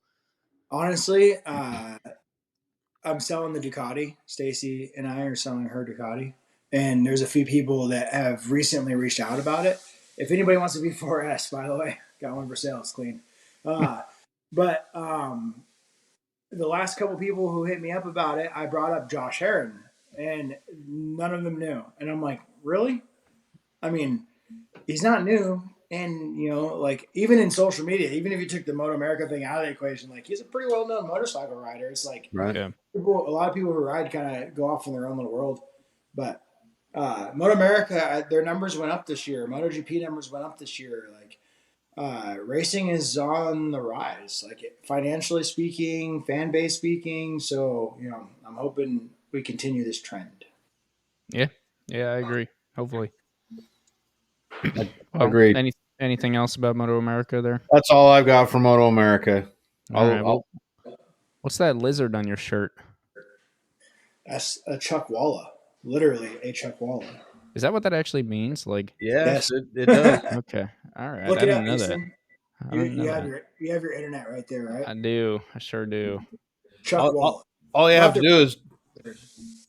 honestly, I'm selling the Ducati. Stacy and I are selling her Ducati, and there's a few people that have recently reached out about it. If anybody wants to be 4S, by the way, got one for sale. It's clean. But the last couple people who hit me up about it, I brought up Josh Herron, and none of them knew. And I'm like, really? I mean, he's not new. And, like, even in social media, even if you took the Moto America thing out of the equation, like, he's a pretty well-known motorcycle rider. It's like, right. A lot of people who ride kind of go off in their own little world. But Moto America, their numbers went up this year. MotoGP numbers went up this year. Like, racing is on the rise, like financially speaking, fan base speaking. So, I'm hoping we continue this trend. Yeah, I agree. Hopefully. Agreed. Anything else about Moto America there? That's all I've got for Moto America. What's that lizard on your shirt? That's a Chuckwalla. Literally a Chuckwalla. Is that what that actually means? Like, yes. It does. Okay. All right. Look I didn't know that. You have your internet right there, right? I do. I sure do. Chuckwalla. All you have to do is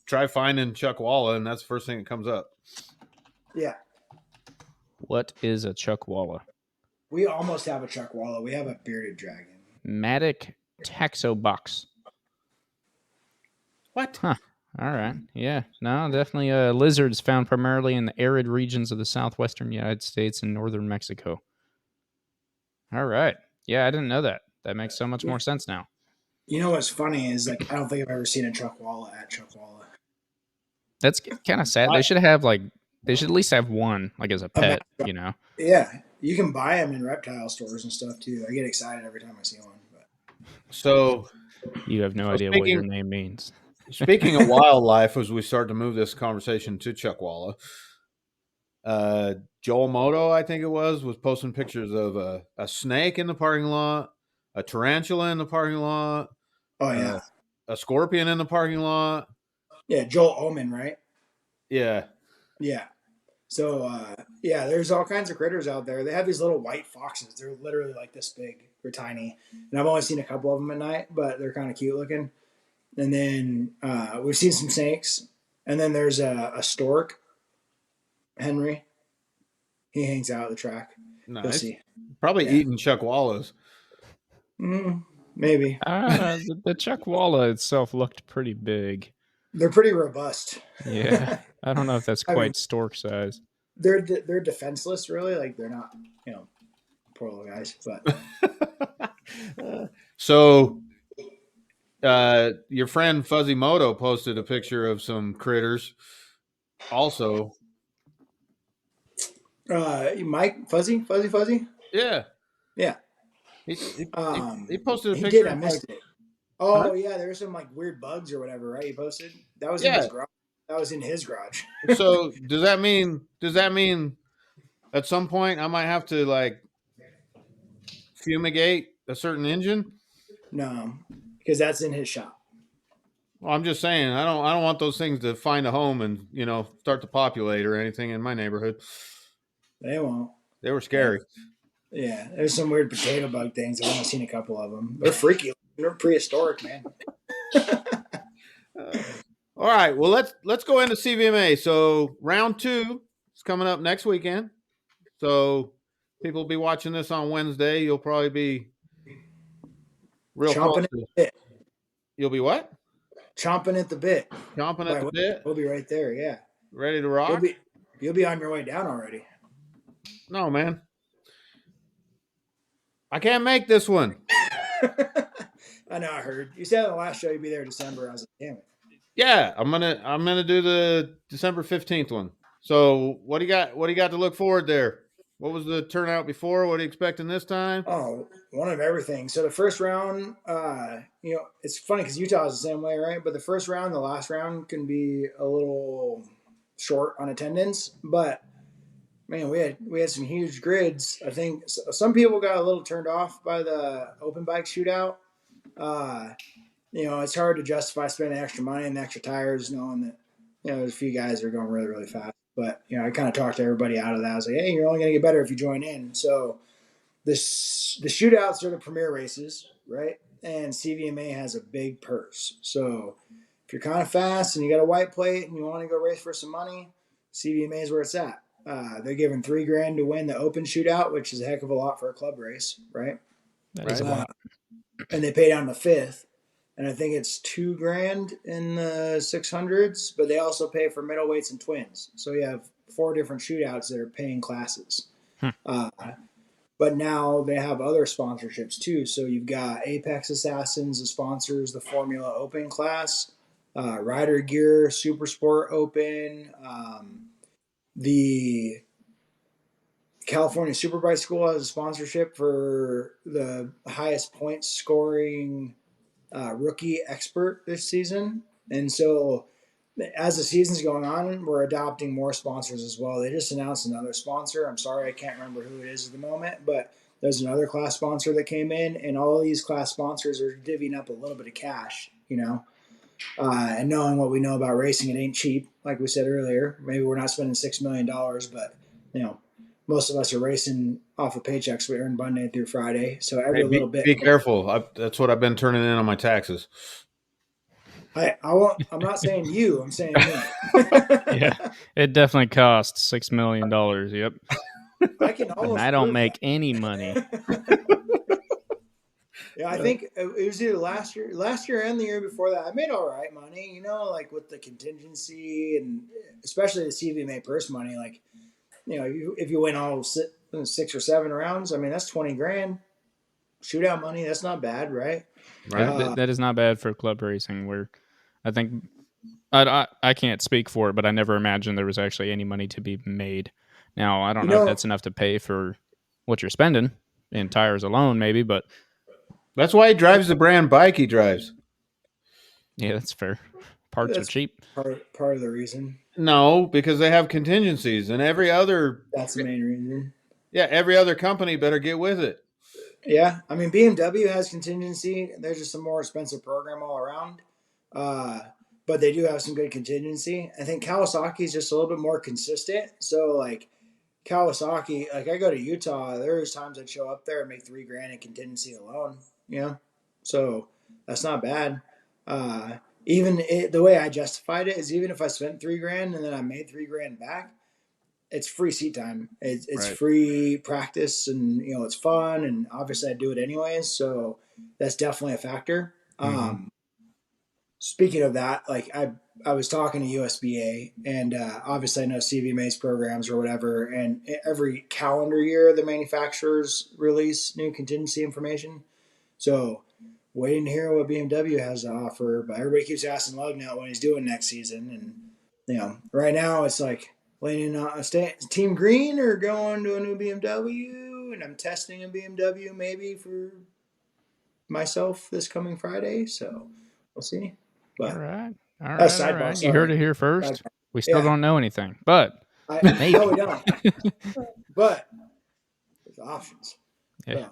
try finding Chuckwalla, and that's the first thing that comes up. Yeah. What is a Chuckwalla? We almost have a Chuckwalla. We have a bearded dragon. Matic Taxobox. What? Huh. All right. Yeah. No, definitely lizards found primarily in the arid regions of the southwestern United States and northern Mexico. All right. Yeah, I didn't know that. That makes so much more sense now. You know what's funny is, like, I don't think I've ever seen a Chuckwalla at Chuckwalla. That's kind of sad. They should have they should at least have one, like, as a pet, you know? Yeah. You can buy them in reptile stores and stuff too. I get excited every time I see one. But. So you have no idea what your name means. Speaking of wildlife, as we start to move this conversation to Chuckwalla, JKMoto, I think it was posting pictures of a snake in the parking lot, a tarantula in the parking lot. Oh, yeah. A scorpion in the parking lot. Yeah, Joel Omen, right? Yeah. Yeah. So, there's all kinds of critters out there. They have these little white foxes. They're literally like this big. They're tiny. And I've only seen a couple of them at night, but they're kind of cute looking. And then we've seen some snakes. And then there's a stork, Henry. He hangs out at the track. Nice. You'll see. Probably eating Chuckwallas. Maybe. The Chuckwalla itself looked pretty big. They're pretty robust. Yeah. I don't know if that's quite stork size. They're defenseless, really. Like, they're not, poor little guys. But so, your friend Fuzzy Moto posted a picture of some critters. Also, Mike Fuzzy. Yeah. He posted a picture. He did. I missed it. Oh, yeah, there's some like weird bugs or whatever, right? He posted. That was in his garage. That was in his garage. So does that mean at some point I might have to like fumigate a certain engine? No, because that's in his shop. Well, I'm just saying I don't want those things to find a home and start to populate or anything in my neighborhood. They won't. They were scary. Yeah, there's some weird potato bug things. I've only seen a couple of them. They're freaky. They're prehistoric, man. All right. Well, let's go into CVMA. So round 2 is coming up next weekend. So people will be watching this on Wednesday. You'll probably be real chomping at the bit. You'll be what? Chomping at the bit. Chomping at the bit. We'll be right there. Yeah. Ready to rock. You'll be on your way down already. No, man. I can't make this one. I know. I heard you said on the last show you'd be there in December. I was like, damn it. Yeah, I'm gonna do the December 15th one. So what do you got? What do you got to look forward there? What was the turnout before? What are you expecting this time? Oh, one of everything. So the first round, it's funny because Utah is the same way, right? But the first round, the last round can be a little short on attendance. But man, we had some huge grids. I think some people got a little turned off by the open bike shootout. It's hard to justify spending extra money and extra tires, knowing that there's a few guys that are going really, really fast. But I kind of talked to everybody out of that. I was like, hey, you're only going to get better if you join in. So the shootouts are the premier races, right? And CVMA has a big purse. So if you're kind of fast and you got a white plate and you want to go race for some money, CVMA is where it's at. They're giving $3,000 to win the open shootout, which is a heck of a lot for a club race, right? That is a lot. And they pay down to 5th. And I think it's $2,000 in the 600s, but they also pay for middleweights and twins. So you have 4 different shootouts that are paying classes. But now they have other sponsorships too. So you've got Apex Assassins as sponsors, the Formula Open class, Rider Gear, Super Sport Open, the California Superbike School has a sponsorship for the highest point scoring rookie expert this season. And so as the season's going on, we're adopting more sponsors as well. They just announced another sponsor. I'm sorry, I can't remember who it is at the moment, but there's another class sponsor that came in, and all of these class sponsors are divvying up a little bit of cash, and knowing what we know about racing, it ain't cheap. Like we said earlier, maybe we're not spending $6 million, but most of us are racing off of paychecks we earn Monday through Friday. So every little bit. Be careful. That's what I've been turning in on my taxes. I won't. I'm not saying you. I'm saying me. Yeah, it definitely costs $6 million. Yep. I can almost. And I don't make any money. Yeah, I think it was either last year and the year before that. I made all right money, like with the contingency and especially the CVMA purse money. Like, if you win all 6 or 7 rounds, I mean that's 20 grand. Shootout money, that's not bad, right? Right. That is not bad for club racing. Where I think I can't speak for it, but I never imagined there was actually any money to be made. Now I don't know if that's enough to pay for what you're spending in tires alone, maybe, but that's why he drives the brand bike he drives. Yeah, that's fair. Parts are cheap. Part of the reason. No, because they have contingencies, and every other. That's the main reason. Yeah, every other company better get with it. Yeah, I mean BMW has contingency. There's just a more expensive program all around, but they do have some good contingency. I think Kawasaki is just a little bit more consistent. So like Kawasaki, like I go to Utah, there's times I'd show up there and make $3,000 in contingency alone. So that's not bad. The way I justified it is even if I spent $3,000 and then I made $3,000 back, it's free seat time. It's right. Free practice, and it's fun, and obviously I do it anyways, so that's definitely a factor. Mm-hmm. Speaking of that, like I was talking to USBA, and obviously I know CVMA's programs or whatever, and every calendar year the manufacturers release new contingency information. So waiting to hear what BMW has to offer, but everybody keeps asking Lugnut what he's doing next season, and right now it's like leaning on Team Green or going to a new BMW, and I'm testing a BMW maybe for myself this coming Friday, so we'll see. But all right. You heard it here first. We still don't know anything, but maybe. No, we don't. But there's options. Yeah. So,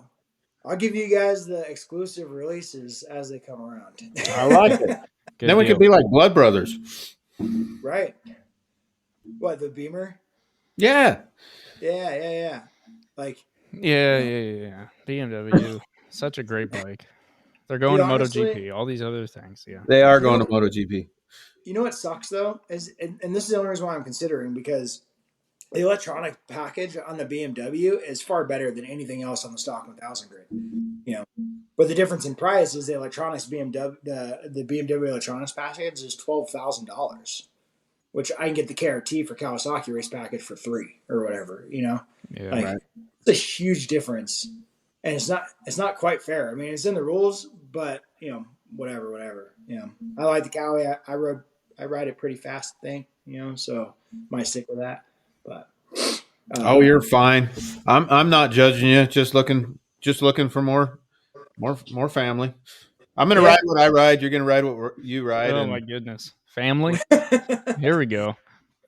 I'll give you guys the exclusive releases as they come around. I like it. Then we could be like blood brothers. Right. What, the Beamer? Yeah. Yeah. Like. Yeah. BMW, such a great bike. They're going to MotoGP, all these other things. Yeah. They are going to MotoGP. You know what sucks though? And this is the only reason why I'm considering, because the electronic package on the BMW is far better than anything else on the stock 1000 grid. But the difference in price is the electronics BMW, the BMW electronics package is $12,000, which I can get the KRT for Kawasaki race package for $3,000 or whatever. Yeah, right. It's a huge difference, and it's not quite fair. I mean, it's in the rules, but whatever. I like the Cowie. I ride it pretty fast thing, so might stick with that. But you're fine. I'm not judging you. Just looking for more family. I'm gonna ride what I ride. You're gonna ride what you ride. Oh my goodness, family! Here we go.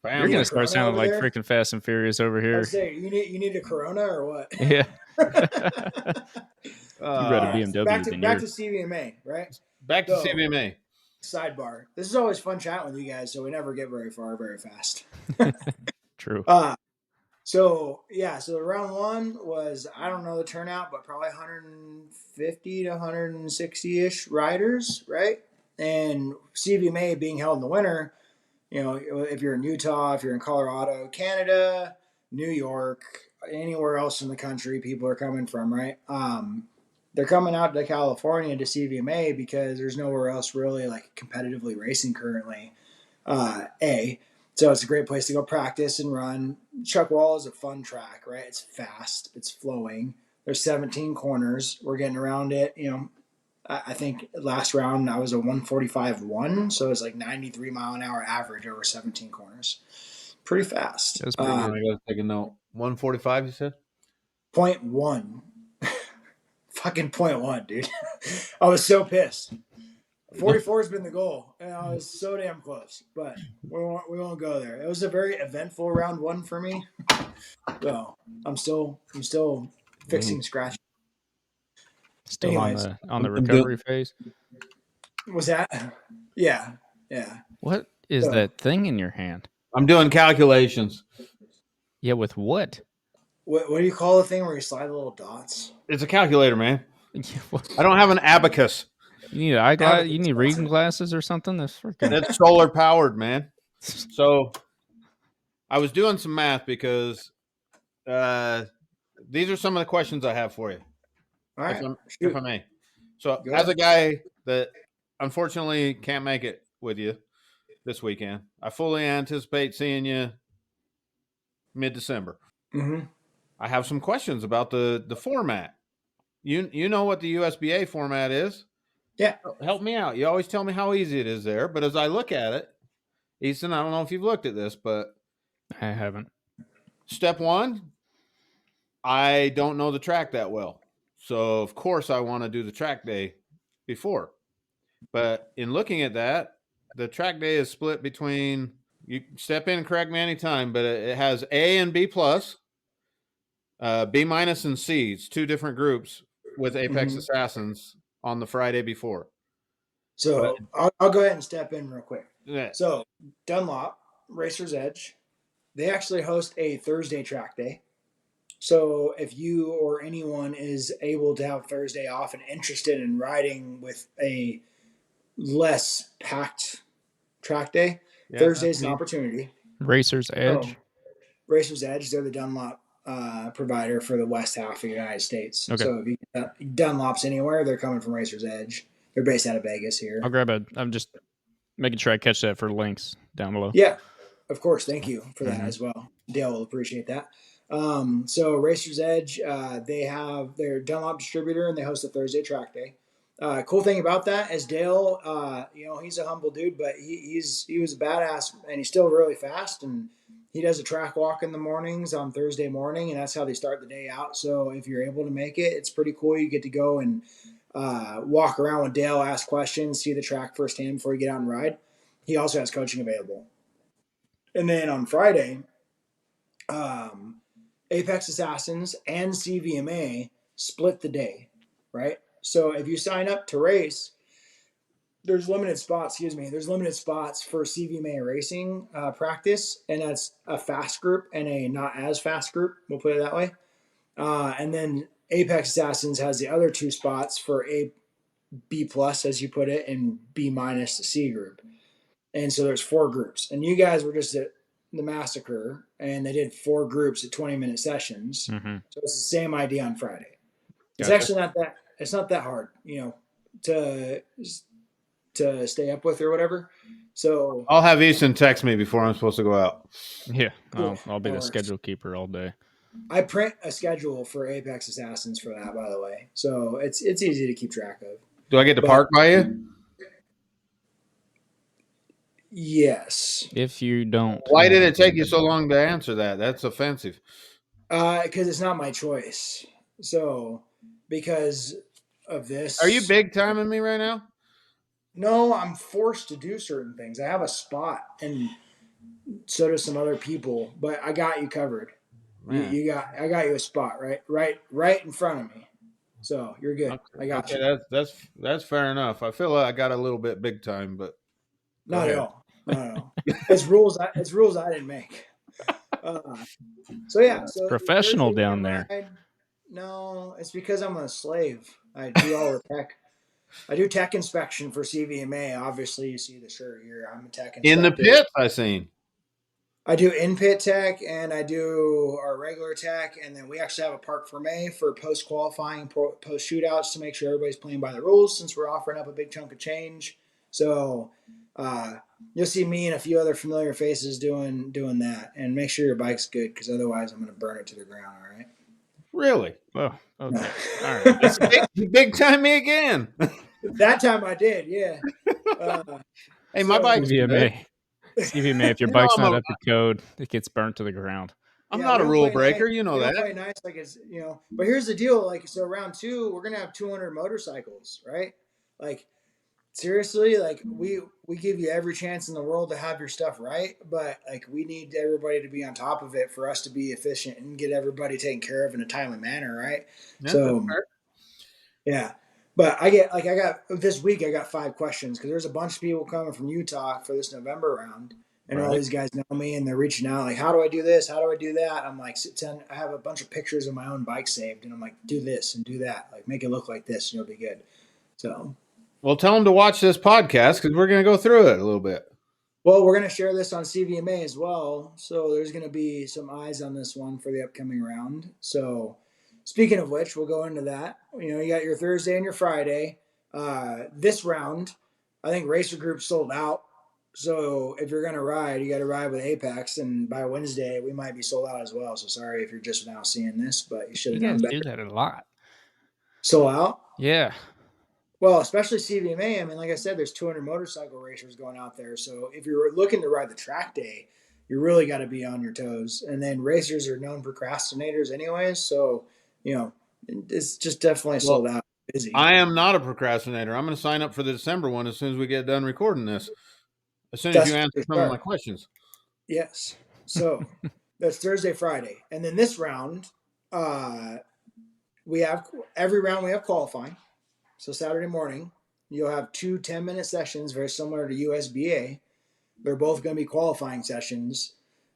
Family. You're gonna start sounding like freaking Fast and Furious over here. I say you need a Corona or what? Yeah. You read a BMW. Back to CVMA, right? Back to CVMA. Sidebar. This is always fun chatting with you guys, so we never get very far very fast. True. So round one was, I don't know the turnout, but probably 150 to 160-ish riders, right? And CVMA being held in the winter, if you're in Utah, if you're in Colorado, Canada, New York, anywhere else in the country people are coming from, right? They're coming out to California to CVMA because there's nowhere else really like competitively racing currently. So it's a great place to go practice and run. Chuckwalla is a fun track, right? It's fast, it's flowing. There's 17 corners. We're getting around it. I think last round I was a 145.1, so it's like 93 mile an hour average over 17 corners. Pretty fast. That's pretty good. I gotta take a note. 145, you said? 0.1. Fucking 0.1, dude. I was so pissed. 44 has been the goal, and I was so damn close, but we won't go there. It was a very eventful round one for me, so I'm still fixing scratch. Still on the recovery phase. Was that? Yeah. What is that thing in your hand? I'm doing calculations. Yeah, with what? What do you call the thing where you slide the little dots? It's a calculator, man. I don't have an abacus. You need eyeglasses. You need reading glasses or something. That's solar powered, man. So I was doing some math because these are some of the questions I have for you. All right, if I may. So as a guy that unfortunately can't make it with you this weekend, I fully anticipate seeing you mid-December. Mm-hmm. I have some questions about the format. You know what the USBA format is? Yeah. Help me out. You always tell me how easy it is there, but as I look at it, Easton, I don't know if you've looked at this, but I haven't. Step 1, I don't know the track that well. So, of course, I want to do the track day before. But in looking at that, the track day is split between, you step in and correct me anytime, but it has A and B plus, B minus and C. It's 2 different groups with Apex Assassins on the Friday before. So I'll go ahead and step in real quick. Yeah. So Dunlop, Racer's Edge, they actually host a Thursday track day. So if you or anyone is able to have Thursday off and interested in riding with a less packed track day, Thursday's an opportunity. Racer's Edge. Racer's Edge, they're the Dunlop provider for the west half of the United States. Okay. So if you Dunlops anywhere, they're coming from Racer's Edge. They're based out of Vegas here. I'll grab I'm just making sure I catch that for links down below. Yeah, of course. Thank you for that as well. Dale will appreciate that. So Racer's Edge, they have their Dunlop distributor and they host a Thursday track day. Cool thing about that is Dale, he's a humble dude, but he was a badass and he's still really fast, and he does a track walk in the mornings on Thursday morning, and that's how they start the day out. So if you're able to make it, it's pretty cool. You get to go and walk around with Dale, ask questions, see the track firsthand before you get out and ride. He also has coaching available. And then on Friday, Apex Assassins and CVMA split the day, right? So if you sign up to race, there's limited spots for CVMA racing practice, and that's a fast group and a not as fast group, we'll put it that way. And then Apex Assassins has the other 2 spots for a B plus, as you put it, and B minus the C group. And so there's 4 groups, and you guys were just at the Massacre, and they did 4 groups at 20-minute sessions. Mm-hmm. So it's the same idea on Friday. It's Gotcha. actually not that hard, to stay up with or whatever. So I'll have Easton text me before I'm supposed to go out. Yeah, Cool. I'll be the schedule keeper all day. I print a schedule for Apex Assassins for that, by the way. So it's easy to keep track of. Do I get to park by you? Yes. If you don't. Why did it take you so long to answer that? That's offensive. Because it's not my choice. So because of this. Are you big timing me right now? No, I'm forced to do certain things. I have a spot, and so do some other people. But I got you covered. I got you a spot right in front of me. So you're good. Okay. I got you. That's fair enough. I feel like I got a little bit big time, but not at all. It's rules. It's rules I didn't make. So it's professional down there. No, it's because I'm a slave. I do all the tech. I do tech inspection for CVMA. Obviously, you see the shirt here. I'm a tech inspector. In the pit, I seen. I do in-pit tech, and I do our regular tech, and then we actually have a parc fermé for post-qualifying, post-shootouts to make sure everybody's playing by the rules, since we're offering up a big chunk of change. So you'll see me and a few other familiar faces doing that, and make sure your bike's good, because otherwise I'm going to burn it to the ground, all right? Really? Oh, okay. All right. Big time me again. That time I did, yeah. Hey, my bike's CVMA. CVMA, if your bike's not up to code, it gets burnt to the ground. I'm not a rule breaker, you know that. Play nice, like it's But here's the deal, like, so round 2, we're gonna have 200 motorcycles, right? Like, seriously, like we give you every chance in the world to have your stuff right, but like we need everybody to be on top of it for us to be efficient and get everybody taken care of in a timely manner, right? Yeah, so yeah. But I got this week, I got 5 questions, because there's a bunch of people coming from Utah for this November round, and all these guys know me, and they're reaching out like, how do I do this? How do I do that? I'm like, I have a bunch of pictures of my own bike saved, and I'm like, do this and do that, like make it look like this, and you'll be good. So, well, tell them to watch this podcast, because we're going to go through it a little bit. Well, we're going to share this on CVMA as well, so there's going to be some eyes on this one for the upcoming round. So, speaking of which, we'll go into that. You got your Thursday and your Friday. This round, I think Racer Group sold out. So if you're gonna ride, you got to ride with Apex, and by Wednesday we might be sold out as well. So sorry if you're just now seeing this, but you should have known better. You guys do that a lot. Sold out? Yeah. Well, especially CVMA. I mean, like I said, there's 200 motorcycle racers going out there. So if you're looking to ride the track day, you really got to be on your toes. And then racers are known procrastinators anyways. So, it's just definitely sold out. Busy. I am not a procrastinator. I'm going to sign up for the December one as soon as we get done recording this. As soon as you answer some of my questions. Yes. So that's Thursday, Friday. And then this round, every round we have qualifying. So Saturday morning, you'll have 2 10-minute sessions, very similar to USBA. They're both going to be qualifying sessions.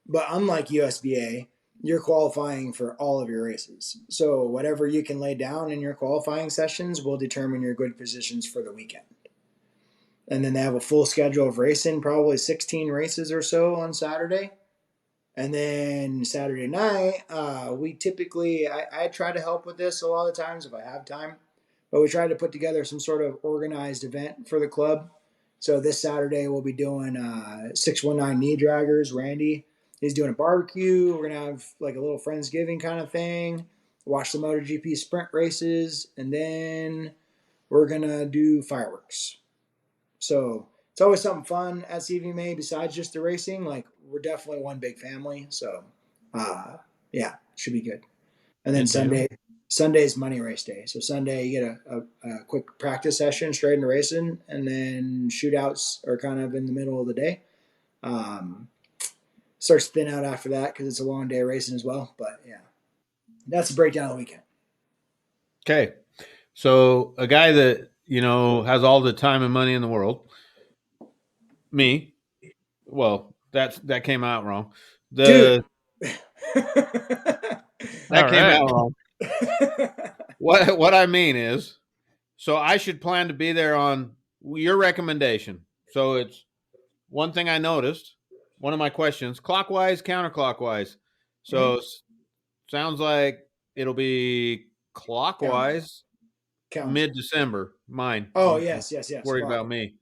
But unlike USBA, you're qualifying for all of your races. So whatever you can lay down in your qualifying sessions will determine your good positions for the weekend. And then they have a full schedule of racing, probably 16 races or so on Saturday. And then Saturday night, we typically, I try to help with this a lot of times if I have time. But we try to put together some sort of organized event for the club. So this Saturday we'll be doing 619 knee draggers. Randy, he's doing a barbecue. We're going to have like a little Friendsgiving kind of thing. Watch the MotoGP sprint races. And then we're going to do fireworks. So it's always something fun at CVMA besides just the racing. Like, we're definitely one big family. So, yeah, should be good. And then Sunday's money race day. So Sunday you get a quick practice session straight into racing, and then shootouts are kind of in the middle of the day. Starts to thin out after that because it's a long day of racing as well. But yeah, that's a breakdown of the weekend. Okay. So a guy that, has all the time and money in the world, me, well, that came out wrong. That came out wrong. What I mean is, so I should plan to be there on your recommendation. So it's one thing I noticed, one of my questions, clockwise, counterclockwise. So sounds like it'll be clockwise mid-December. Mine. Oh, yes. Worried about me.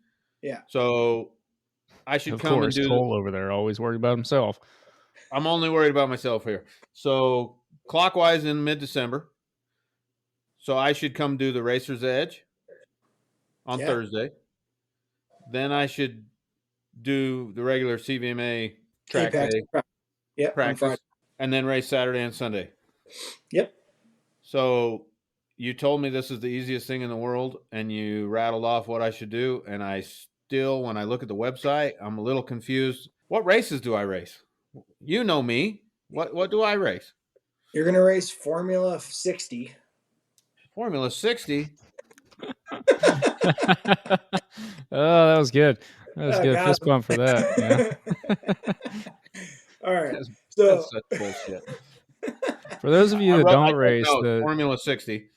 Yeah. So I should come and do Cole over there, always worried about himself. I'm only worried about myself here. So clockwise in mid-December. So I should come do the Racer's Edge on Thursday. Then I should do the regular CVMA track day practice, and then race Saturday and Sunday. Yep. So you told me this is the easiest thing in the world, and you rattled off what I should do, and I still, when I look at the website, I'm a little confused. What races do I race? You know me. What do I race? You're going to race Formula 60. Formula 60? Oh, that was good. That was good. Fist bump for that. Yeah. All right. That's such bullshit. For those of you that don't race the Formula 60.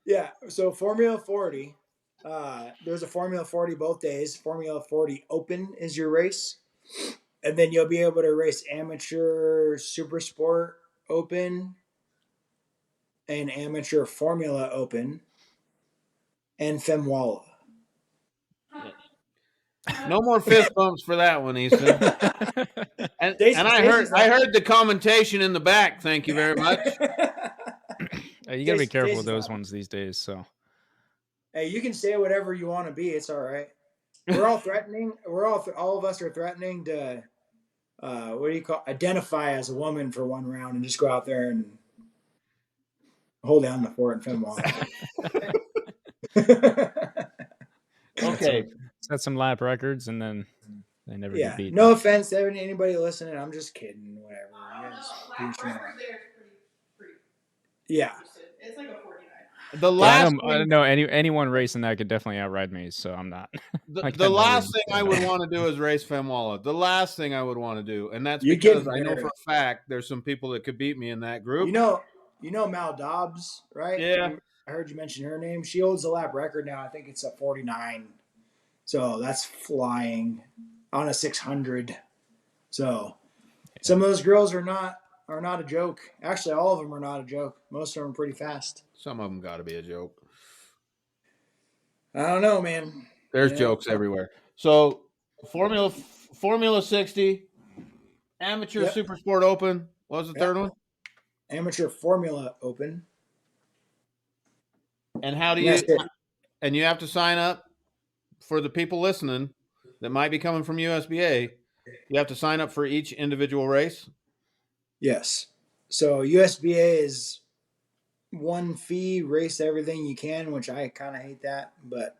Yeah. So Formula 40. There's a Formula 40 both days. Formula 40 Open is your race. And then you'll be able to race Amateur Super Sport Open and Amateur Formula Open and Femwalla. No more fist bumps for that one, Easton. and I heard the commentation in the back. Thank you very much. You gotta be careful with those ones these days. So, hey, you can say whatever you want to be. It's all right. We're all threatening. All of us are threatening to, identify as a woman for one round and just go out there and hold down the fort in Femwalla. Okay. Set some lap records and then they never get beat. No offense to anybody listening. I'm just kidding. Whatever. Yeah. It's like a 49. The last I don't know anyone racing that could definitely outride me, so I'm not. The last thing I would want to do is race Femwalla. The last thing I would want to do, and that's because I know for a fact there's some people that could beat me in that group. You know Mal Dobbs, right? Yeah. I heard you mention her name. She holds the lap record now. I think it's a 49. So that's flying on a 600. So some of those girls are not a joke. Actually, all of them are not a joke. Most of them are pretty fast. Some of them got to be a joke. I don't know, man. There's jokes everywhere. So Formula 60, Amateur Super Sport Open. What was the third one? Amateur Formula Open. And how do you? And you have to sign up for the people listening that might be coming from USBA. You have to sign up for each individual race. Yes. So USBA is one fee, race everything you can, which I kind of hate that, but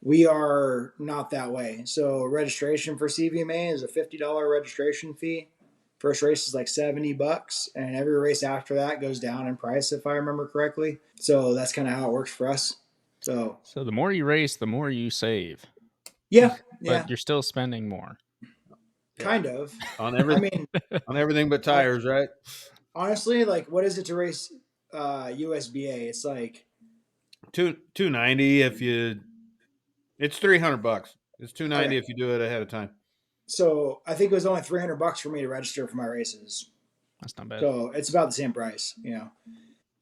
we are not that way. So registration for CVMA is a $50 registration fee. First race is like $70, and every race after that goes down in price, if I remember correctly. So that's kind of how it works for us. So the more you race, the more you save. Yeah, but you're still spending more. Kind of on everything. On everything but tires, right? Honestly, like, what is it to race USBA? It's like $290 if you. It's $300. It's $290 if you do it ahead of time. So I think it was only $300 for me to register for my races. That's not bad. So it's about the same price, you know.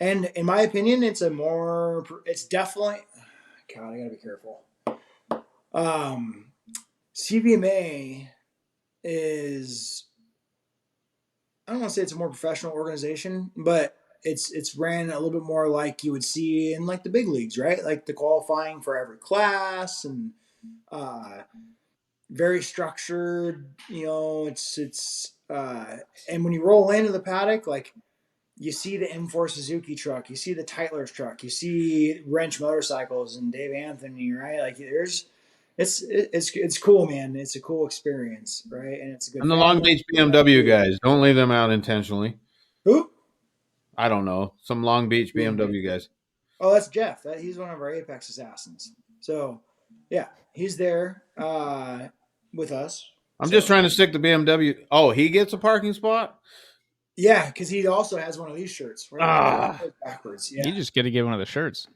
And in my opinion, it's definitely. God, I gotta be careful. CVMA is. I don't want to say it's a more professional organization, but it's ran a little bit more like you would see in like the big leagues, right? Like the qualifying for every class and very structured. You know, it's and when you roll into the paddock, like you see the M4 Suzuki truck, you see the Tytler's truck, you see Wrench Motorcycles and Dave Anthony, right? Like it's cool, man. It's a cool experience, right? And it's a good. And the Long Beach BMW guys, don't leave them out intentionally. Who? I don't know. Some Long Beach BMW guys. Oh, that's Jeff. He's one of our Apex assassins. So, yeah, he's there with us. I'm just trying to stick the BMW. Oh, he gets a parking spot? Yeah, because he also has one of these shirts. Backwards. Yeah. You just get to get one of the shirts.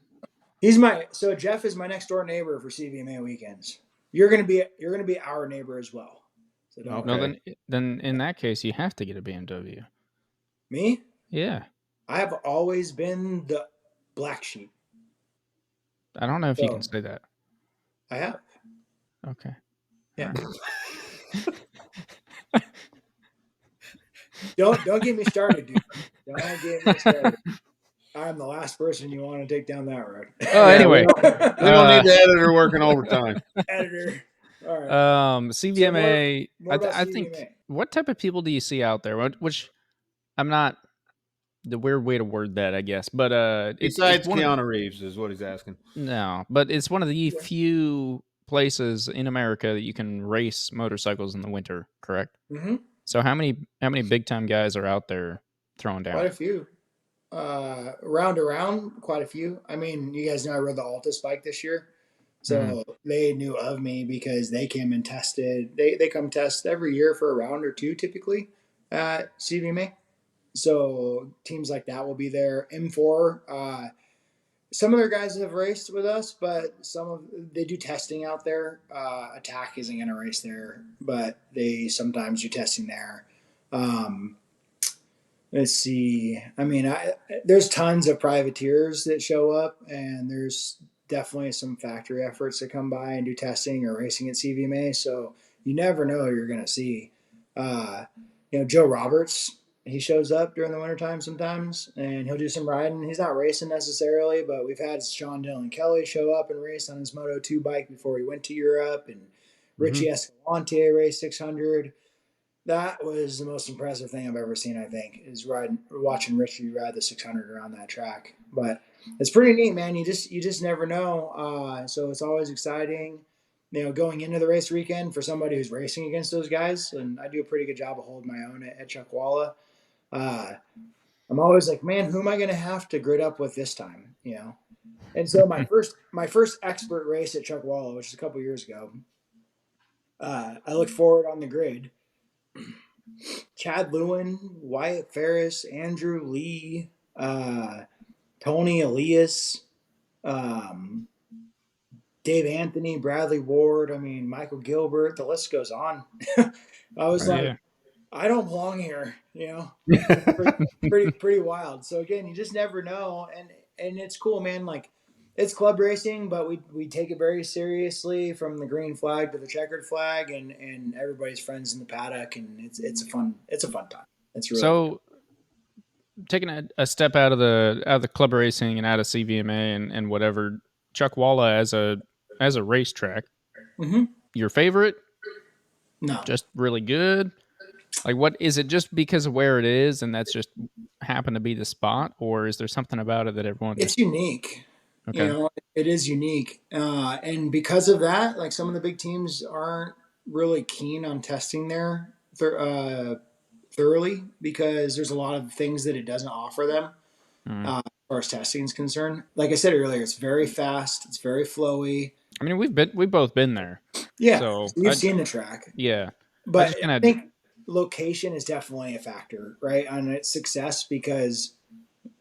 So Jeff is my next door neighbor for CVMA weekends. You're gonna be our neighbor as well. So okay. No, then in that case, you have to get a BMW. Me? Yeah. I have always been the black sheep. I don't know if you can say that. I have. Okay. Yeah. Don't get me started, dude. Don't get me started. I'm the last person you want to take down that road. Oh, anyway. We don't need the editor working overtime. Editor. All right. CVMA. So more I think. What type of people do you see out there? Which I'm not. The weird way to word that, I guess. But besides Keanu Reeves is what he's asking. No, but it's one of the few places in America that you can race motorcycles in the winter. Correct. Mm-hmm. So how many big time guys are out there throwing down? Quite a few. Round around, quite a few. I mean, you guys know I rode the Altus bike this year, so they knew of me because they came and tested. They come test every year for a round or two, typically at CVMA. So teams like that will be there. M4. Some of their guys have raced with us, but they do testing out there. Attack isn't going to race there, but they sometimes do testing there. Let's see. I mean, there's tons of privateers that show up, and there's definitely some factory efforts that come by and do testing or racing at CVMA. So you never know who you're going to see. Joe Roberts, he shows up during the wintertime sometimes, and he'll do some riding. He's not racing necessarily, but we've had Sean Dillon Kelly show up and race on his Moto 2 bike before he went to Europe, and Richie Escalante raced 600. That was the most impressive thing I've ever seen, I think, is watching Richie ride the 600 around that track. But it's pretty neat, man. You just never know. So it's always exciting, going into the race weekend for somebody who's racing against those guys. And I do a pretty good job of holding my own at Chuckwalla. I'm always like, man, who am I going to have to grid up with this time? And so my first expert race at Chuckwalla, which is a couple years ago, I looked forward on the grid. Chad Lewin, Wyatt Ferris, Andrew Lee, Tony Elias, Dave Anthony, Bradley Ward, Michael Gilbert, the list goes on. I was I don't belong here, pretty wild. So again, you just never know. And it's cool, man. Like It's club racing, but we take it very seriously, from the green flag to the checkered flag, and everybody's friends in the paddock, and it's a fun time. It's really so taking a step out of the club racing and out of CVMA and whatever. Chuckwalla as a racetrack, your favorite? No, Just really good. Like, what is it? Just because of where it is, and that's just happened to be the spot, or is there something about it that everyone it's just unique. okay? It is unique, and because of that, like some of the big teams aren't really keen on testing there thoroughly, because there's a lot of things that it doesn't offer them. As far as testing is concerned, like I said earlier, it's very fast, it's very flowy. I mean, we've both been there. Yeah, So you've seen the track. Yeah, But just I think location is definitely a factor, right, on its success, because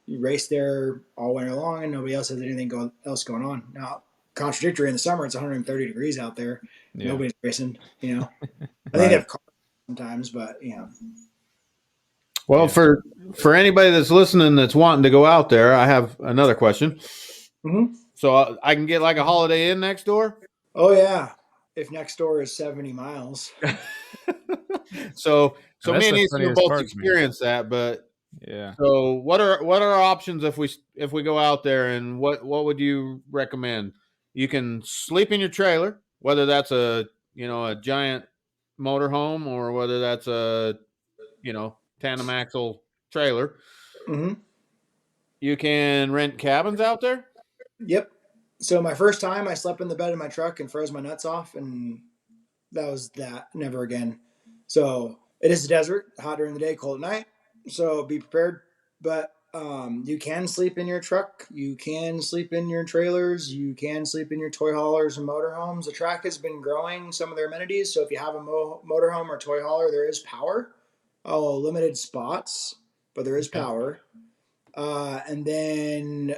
you race there all winter long and nobody else has anything else going on. Now, contradictory, in the summer, it's 130 degrees out there. Yeah. Nobody's racing, I think they have cars sometimes, but Well, for anybody that's listening that's wanting to go out there, I have another question. So I can get like a Holiday Inn next door? Oh, yeah. If next door is 70 miles. So me and Ethan will both experience that, but yeah. So what are our options if we go out there, and what would you recommend? You can sleep in your trailer, whether that's a giant motorhome or whether that's a tandem axle trailer. You can rent cabins out there. Yep. So my first time, I slept in the bed of my truck and froze my nuts off, and that was that. Never again. So it is a desert, hot during the day, cold at night. So be prepared. But you can sleep in your truck. You can sleep in your trailers. You can sleep in your toy haulers and motorhomes. The track has been growing some of their amenities. So if you have a motorhome or toy hauler, there is power. Limited spots, but there is power. And then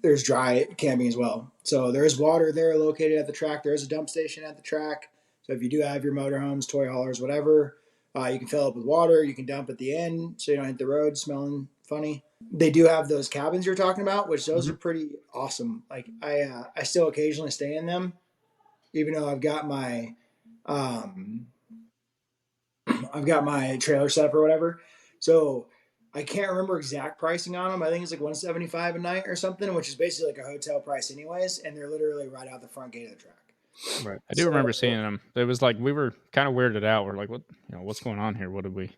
there's dry camping as well. So there is water there located at the track. There is a dump station at the track. So if you do have your motorhomes, toy haulers, whatever, you can fill up with water. You can dump at the end so you don't hit the road smelling funny. They do have those cabins you're talking about, which those are pretty awesome. Like I still occasionally stay in them, even though I've got my trailer set up or whatever. So I can't remember exact pricing on them. I think it's like $175 a night or something, which is basically like a hotel price anyways. And they're literally right out the front gate of the track. Right. I do remember seeing them. It was like, we were kind of weirded out. We're like, what's going on here? What did we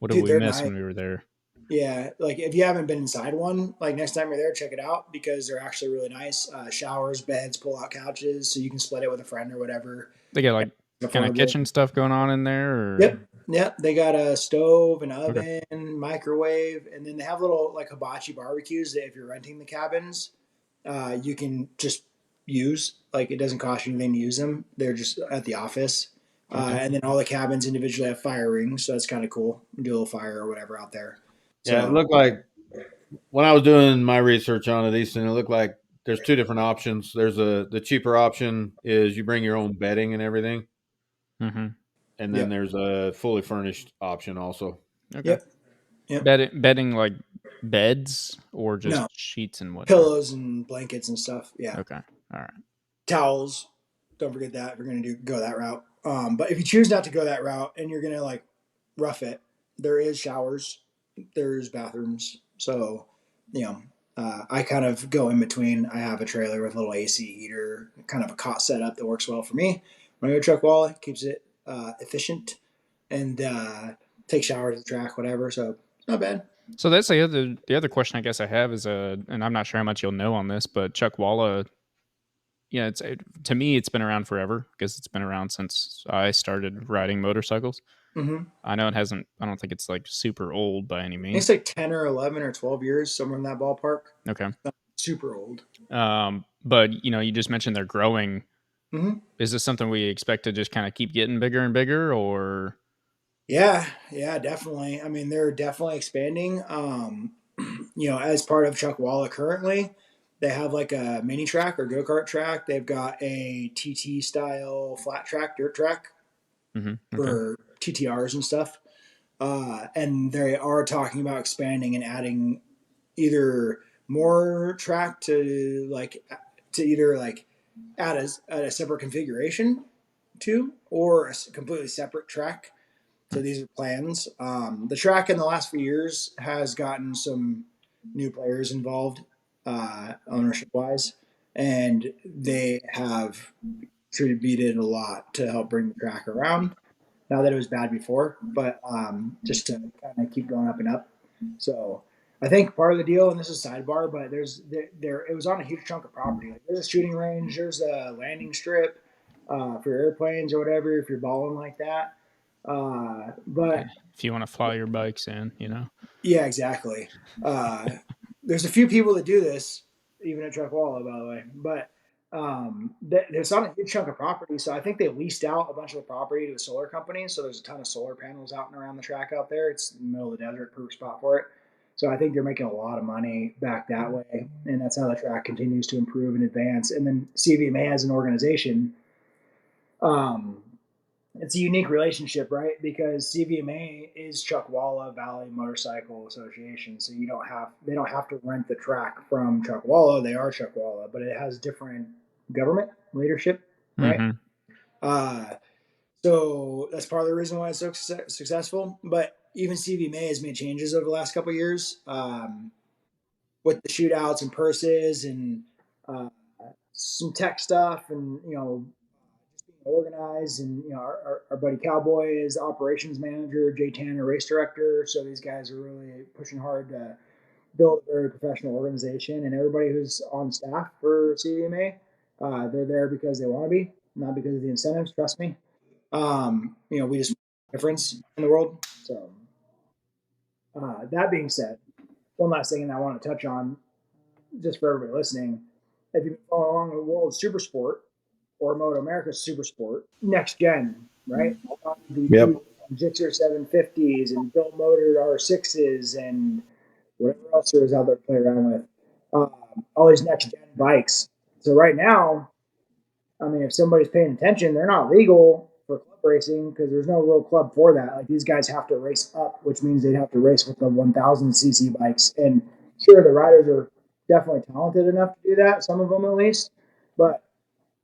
miss when we were there? Yeah. Like if you haven't been inside one, like next time you're there, check it out, because they're actually really nice. Showers, beds, pull out couches. So you can split it with a friend or whatever. They got like kind of kitchen stuff going on in there? Or? Yep. They got a stove, an oven, microwave, and then they have little like hibachi barbecues that if you're renting the cabins, you can just use. Like it doesn't cost you anything to use them. They're just at the office. And then all the cabins individually have fire rings, so that's kind of cool. Do a little fire or whatever out there. So, yeah, it looked like when I was doing my research on it, Easton, it looked like there's two different options. There's the cheaper option is you bring your own bedding and everything. And then there's a fully furnished option also. Okay. Yep. Bedding like beds or just sheets and what? Pillows and blankets and stuff. Yeah. Okay. All right. Towels. Don't forget that if you're going to go that route. But if you choose not to go that route and you're going to like rough it, there is showers, there's bathrooms. So, I kind of go in between. I have a trailer with a little AC heater, kind of a cot setup that works well for me. When I go Chuckwalla, keeps it efficient, and take showers at the track, whatever. So it's not bad. So that's the other question I guess I have is and I'm not sure how much you'll know on this, but Chuckwalla, to me it's been around forever because it's been around since I started riding motorcycles. I know it hasn't. I don't think it's like super old by any means. It's like 10 or 11 or 12 years, somewhere in that ballpark. Okay. Not super old. But you just mentioned they're growing. Is this something we expect to just kind of keep getting bigger and bigger, or? Yeah, definitely. I mean, they're definitely expanding. As part of Chuckwalla currently, they have like a mini track or go-kart track. They've got a TT style flat track, dirt track for TTRs and stuff. And they are talking about expanding and adding either more track to either like add a separate configuration to, or a completely separate track. So these are plans. The track in the last few years has gotten some new players involved, ownership wise, and they have contributed a lot to help bring the track around. Not that it was bad before, but just to kind of keep going up and up. So I think part of the deal, and this is sidebar, but it was on a huge chunk of property. Like, there's a shooting range, there's a landing strip for airplanes or whatever if you're balling like that. But if you want to fly your bikes in, Yeah, exactly. There's a few people that do this, even at Chuckwalla, by the way. But there's not a huge chunk of property, so I think they leased out a bunch of the property to a solar company. So there's a ton of solar panels out and around the track out there. It's in the middle of the desert, perfect spot for it. So I think they're making a lot of money back that way, and that's how the track continues to improve and advance. And then CVMA as an organization, it's a unique relationship, right? Because CVMA is Chuckwalla Valley Motorcycle Association, so they don't have to rent the track from Chuckwalla. They are Chuckwalla, but it has different government leadership, right? Mm-hmm. So that's part of the reason why it's so successful. But even CVMA has made changes over the last couple of years, with the shootouts and purses and some tech stuff, and organized. And our buddy Cowboy is operations manager, Jay Tanner race director. So these guys are really pushing hard to build a very professional organization. And everybody who's on staff for CVMA, they're there because they want to be, not because of the incentives. Trust me. We just make a difference in the world. So that being said, one last thing, and I want to touch on, just for everybody listening, if you've been following along the world of super sport, or Moto America's super sport, next gen, right? Yep. Gixxer 750s and Bill Motored R6s and whatever else there is out there to play around with. All these next gen bikes. So right now, I mean, if somebody's paying attention, they're not legal for club racing because there's no real club for that. Like, these guys have to race up, which means they'd have to race with the 1000cc bikes. And sure, the riders are definitely talented enough to do that, some of them at least, but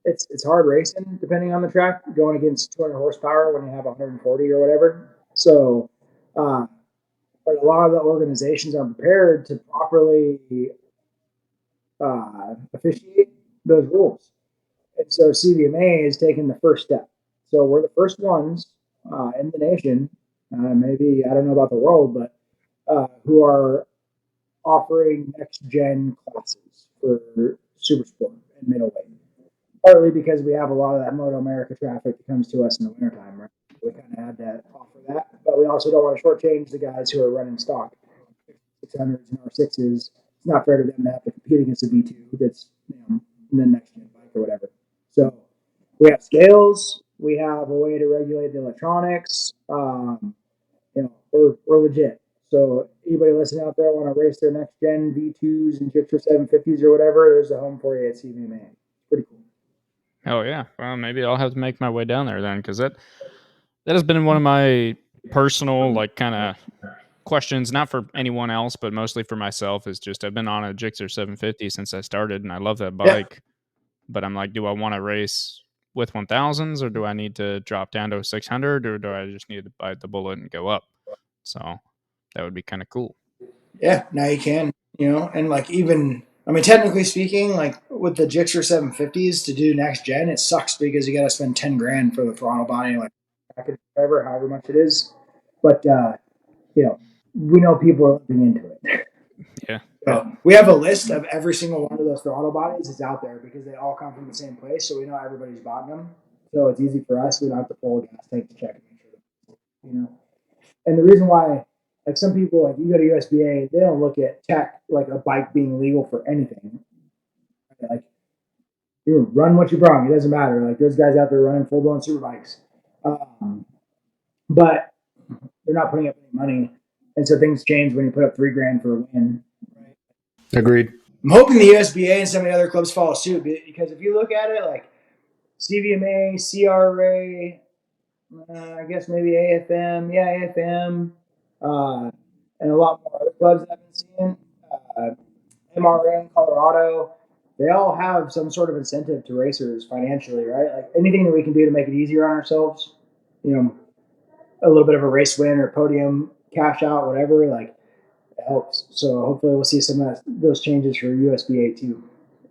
it's hard racing depending on the track, going against 200 horsepower when you have 140 or whatever. So, but a lot of the organizations aren't prepared to properly officiate those rules. And so CVMA is taking the first step. So we're the first ones in the nation, maybe, I don't know about the world, but who are offering next gen classes for super sport and middleweight. Partly because we have a lot of that Moto America traffic that comes to us in the wintertime, right? We kind of had to offer that. But we also don't want to shortchange the guys who are running stock 600s and R6s. It's not fair to them to have to compete against a V2 that's in the next gen bike or whatever. So we have scales. We have a way to regulate the electronics. We're legit. So anybody listening out there want to race their next gen V2s and Gixxer 750s or whatever, there's a home for you at CVMA. It's pretty cool. Oh yeah, well, maybe I'll have to make my way down there then, because that has been one of my personal kind of questions, not for anyone else, but mostly for myself. Is just I've been on a Gixxer 750 since I started, and I love that bike. Yeah. But I'm like, do I want to race with 1000s, or do I need to drop down to a 600, or do I just need to bite the bullet and go up? So that would be kind of cool. Yeah, now you can, and even. I mean, technically speaking, with the Gixxer 750s to do next gen, it sucks because you got to spend $10,000 for the throttle body, whatever, however much it is. But we know people are looking into it. Yeah. So we have a list of every single one of those throttle bodies is out there because they all come from the same place, so we know everybody's bought them. So it's easy for us. We don't have to pull a gas tank to check and make sure. And the reason why. Some people, you go to USBA, they don't look at tech like a bike being legal for anything. You run what you brought. It doesn't matter. There's guys out there running full-blown super bikes. But they're not putting up any money. And so things change when you put up $3,000 for a win. Right? Agreed. I'm hoping the USBA and some of the other clubs follow suit, because if you look at it, CVMA, CRA, I guess maybe AFM. Yeah, AFM. And a lot more other clubs I've been seeing. MRN, Colorado, they all have some sort of incentive to racers financially, right? Like anything that we can do to make it easier on ourselves, a little bit of a race win or podium cash out, whatever, like it helps. So hopefully we'll see some of those changes for USBA too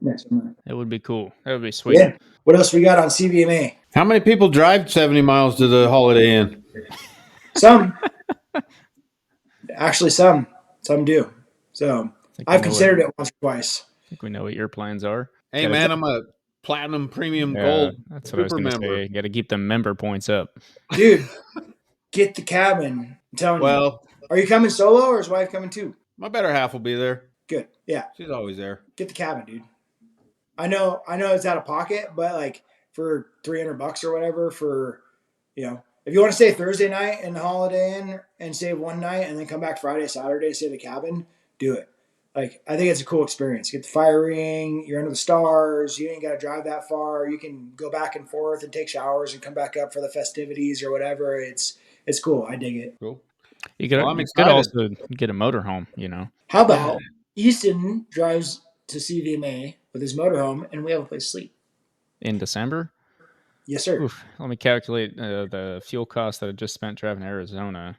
next summer. That would be cool. That would be sweet. Yeah. What else we got on CVMA? How many people drive 70 miles to the Holiday Inn? Some. Actually, some do. So I've considered it once or twice. I think we know what your plans are. Hey, man, I'm a platinum premium gold. That's what I was going to say. You got to keep the member points up. Dude, get the cabin. I'm telling you. Are you coming solo or is wife coming too? My better half will be there. Good. Yeah. She's always there. Get the cabin, dude. I know it's out of pocket, but like for $300 or whatever for, if you want to stay Thursday night in the Holiday Inn and save one night and then come back Friday, Saturday, stay at the cabin, do it. Like, I think it's a cool experience. Get the fire ring, you're under the stars, you ain't got to drive that far. You can go back and forth and take showers and come back up for the festivities or whatever. It's cool. I dig it. Cool. You could also get a motorhome, How about Easton drives to CVMA with his motorhome and we have a place to sleep? In December? Yes, sir. Oof, let me calculate the fuel cost that I just spent driving to Arizona.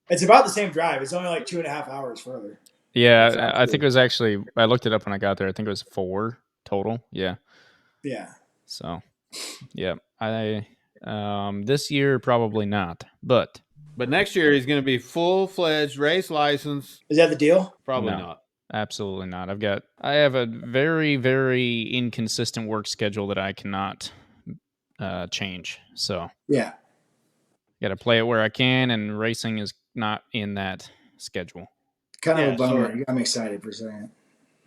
It's about the same drive. It's only like 2.5 hours further. Yeah, I think it was actually, I looked it up when I got there. I think it was 4 total. Yeah. Yeah. So, yeah. This year, probably not. But next year, he's going to be full-fledged race license. Is that the deal? Probably not. Absolutely not. I have a very, very inconsistent work schedule that I cannot change. So yeah, got to play it where I can, and racing is not in that schedule. Kind of a bummer. I'm excited for saying it.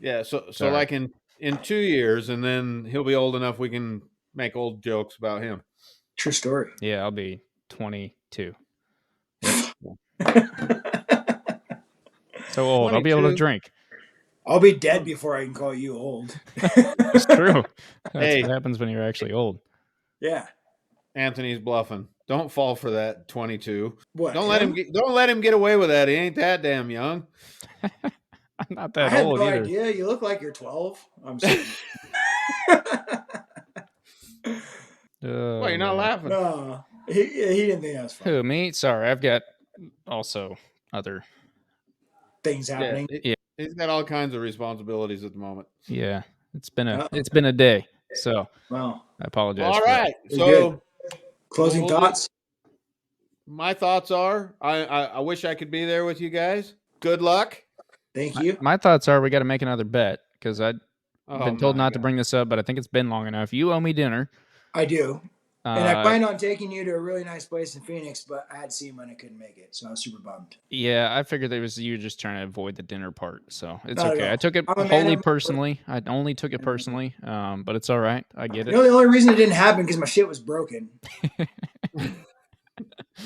Yeah, so like in 2 years, and then he'll be old enough we can make old jokes about him. True story. Yeah, I'll be 22. So old, 22. I'll be able to drink. I'll be dead before I can call you old. It's true. That's what happens when you're actually old. Yeah. Anthony's bluffing. Don't fall for that 22. What? Don't let him get away with that. He ain't that damn young. I'm not that I old have no either. idea. You look like you're 12. I'm sorry. Why you're not laughing? No, he didn't think that was funny. Who, me? Sorry, I've got also other things happening. Yeah. He's got all kinds of responsibilities at the moment. Yeah, it's been a day. So, well, I apologize. All right. So, good. Closing thoughts. My thoughts are, I wish I could be there with you guys. Good luck. Thank you. My thoughts are, we got to make another bet because I've been told not to bring this up, but I think it's been long enough. You owe me dinner. I do. And I planned on taking you to a really nice place in Phoenix, but I had SEMA and I couldn't make it, so I was super bummed. Yeah, I figured it was you just trying to avoid the dinner part, so it's Not okay. I took it wholly personally. I only took it personally, but it's all right. I get it. The only reason it didn't happen because my shit was broken.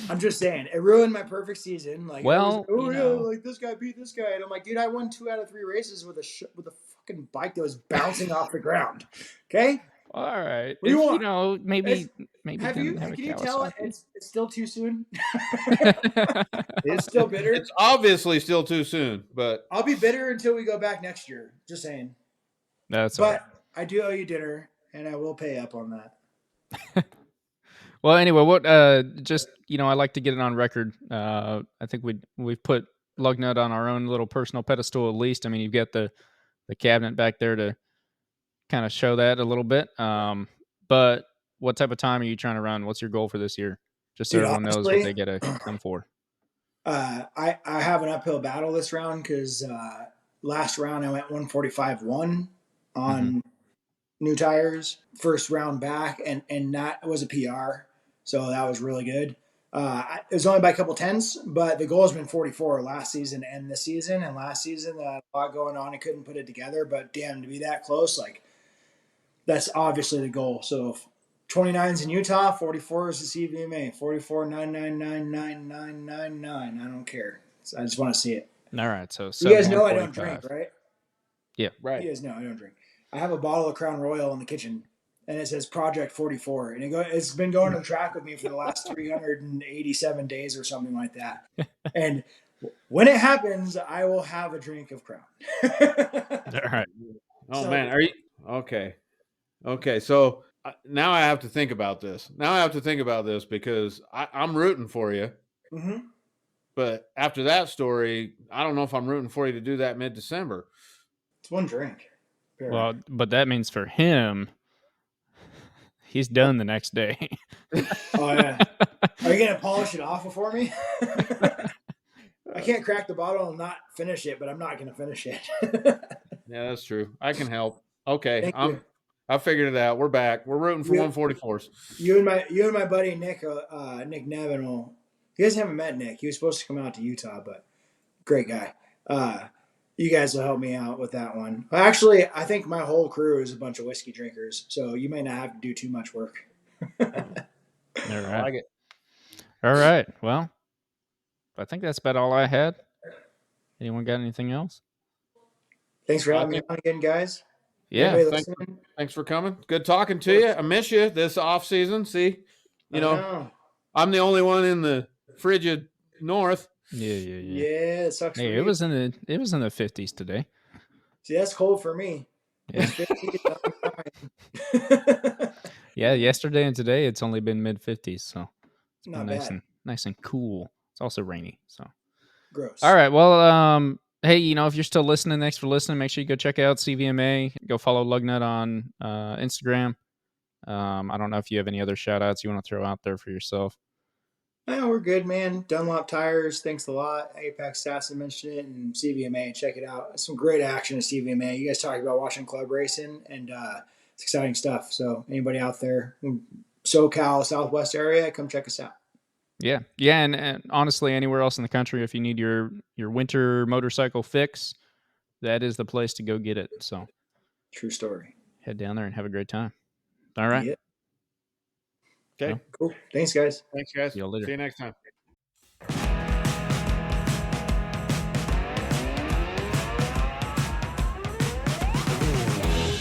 I'm just saying, it ruined my perfect season. Like, like this guy beat this guy, and I'm like, dude, I won 2 out of 3 races with a fucking bike that was bouncing off the ground. Okay. All right. Maybe Can you tell it's still too soon? It's still bitter. It's obviously still too soon, but I'll be bitter until we go back next year. Just saying. But right. I do owe you dinner, and I will pay up on that. Well, anyway, I like to get it on record. I think we've put Lugnut on our own little personal pedestal at least. I mean, you've got the cabinet back there to kind of show that a little bit. But what type of time are you trying to run? What's your goal for this year? Just so everyone knows what they got to come for. I have an uphill battle this round because last round I went 145.1 on new tires. First round back, and that was a PR. So that was really good. It was only by a couple tenths, but the goal has been 44 last season and this season. And last season, a lot going on. I couldn't put it together, but damn, to be that close, like that's obviously the goal. So 29's in Utah, 44 is the CVMA, 44 9999999. I don't care. I just want to see it. All right. So you guys know I don't drink, right? Yeah. Right. You guys know I don't drink. I have a bottle of Crown Royal in the kitchen. And it says Project 44. And it's been going to the track with me for the last 387 days or something like that. And When it happens, I will have a drink of Crown. All right. Oh, so, man. Are you okay? Okay. So now I have to think about this. Because I'm rooting for you. Mm-hmm. But after that story, I don't know if I'm rooting for you to do that mid-December. It's one drink. Well, but that means for him, he's done the next day. Oh, yeah. Are you going to polish it off before me? I can't crack the bottle and not finish it, but I'm not going to finish it. Yeah, that's true. I can help. Okay. I figured it out. We're back. We're rooting for 144s. You and my buddy Nick Nevin will. You guys haven't met Nick. He was supposed to come out to Utah, but great guy. You guys will help me out with that one. Actually, I think my whole crew is a bunch of whiskey drinkers, so you may not have to do too much work. All right. I like it. All right. Well, I think that's about all I had. Anyone got anything else? Thanks for having me on again, guys. Yeah. Thanks for coming. Good talking to you. I miss you this off season. See, I'm the only one in the frigid north. Yeah. Yeah, it sucks. Hey, it was in the 50s today. See, that's cold for me. Yeah. Yeah, yesterday and today it's only been mid 50s, so it's been nice and cool. It's also rainy, so gross. All right, well, hey, if you're still listening, thanks for listening. Make sure you go check out CVMA. Go follow Lugnut on Instagram. I don't know if you have any other shout outs you want to throw out there for yourself. No, we're good, man. Dunlop Tires, thanks a lot. Apex Sasson mentioned it, and CVMA, check it out. Some great action at CVMA. You guys talked about watching club racing, and it's exciting stuff. So anybody out there, SoCal, Southwest area, come check us out. Yeah, and honestly, anywhere else in the country, if you need your winter motorcycle fix, that is the place to go get it. So, true story. Head down there and have a great time. All right. Yeah. Okay. Cool. Thanks, guys. See you later. See you next time.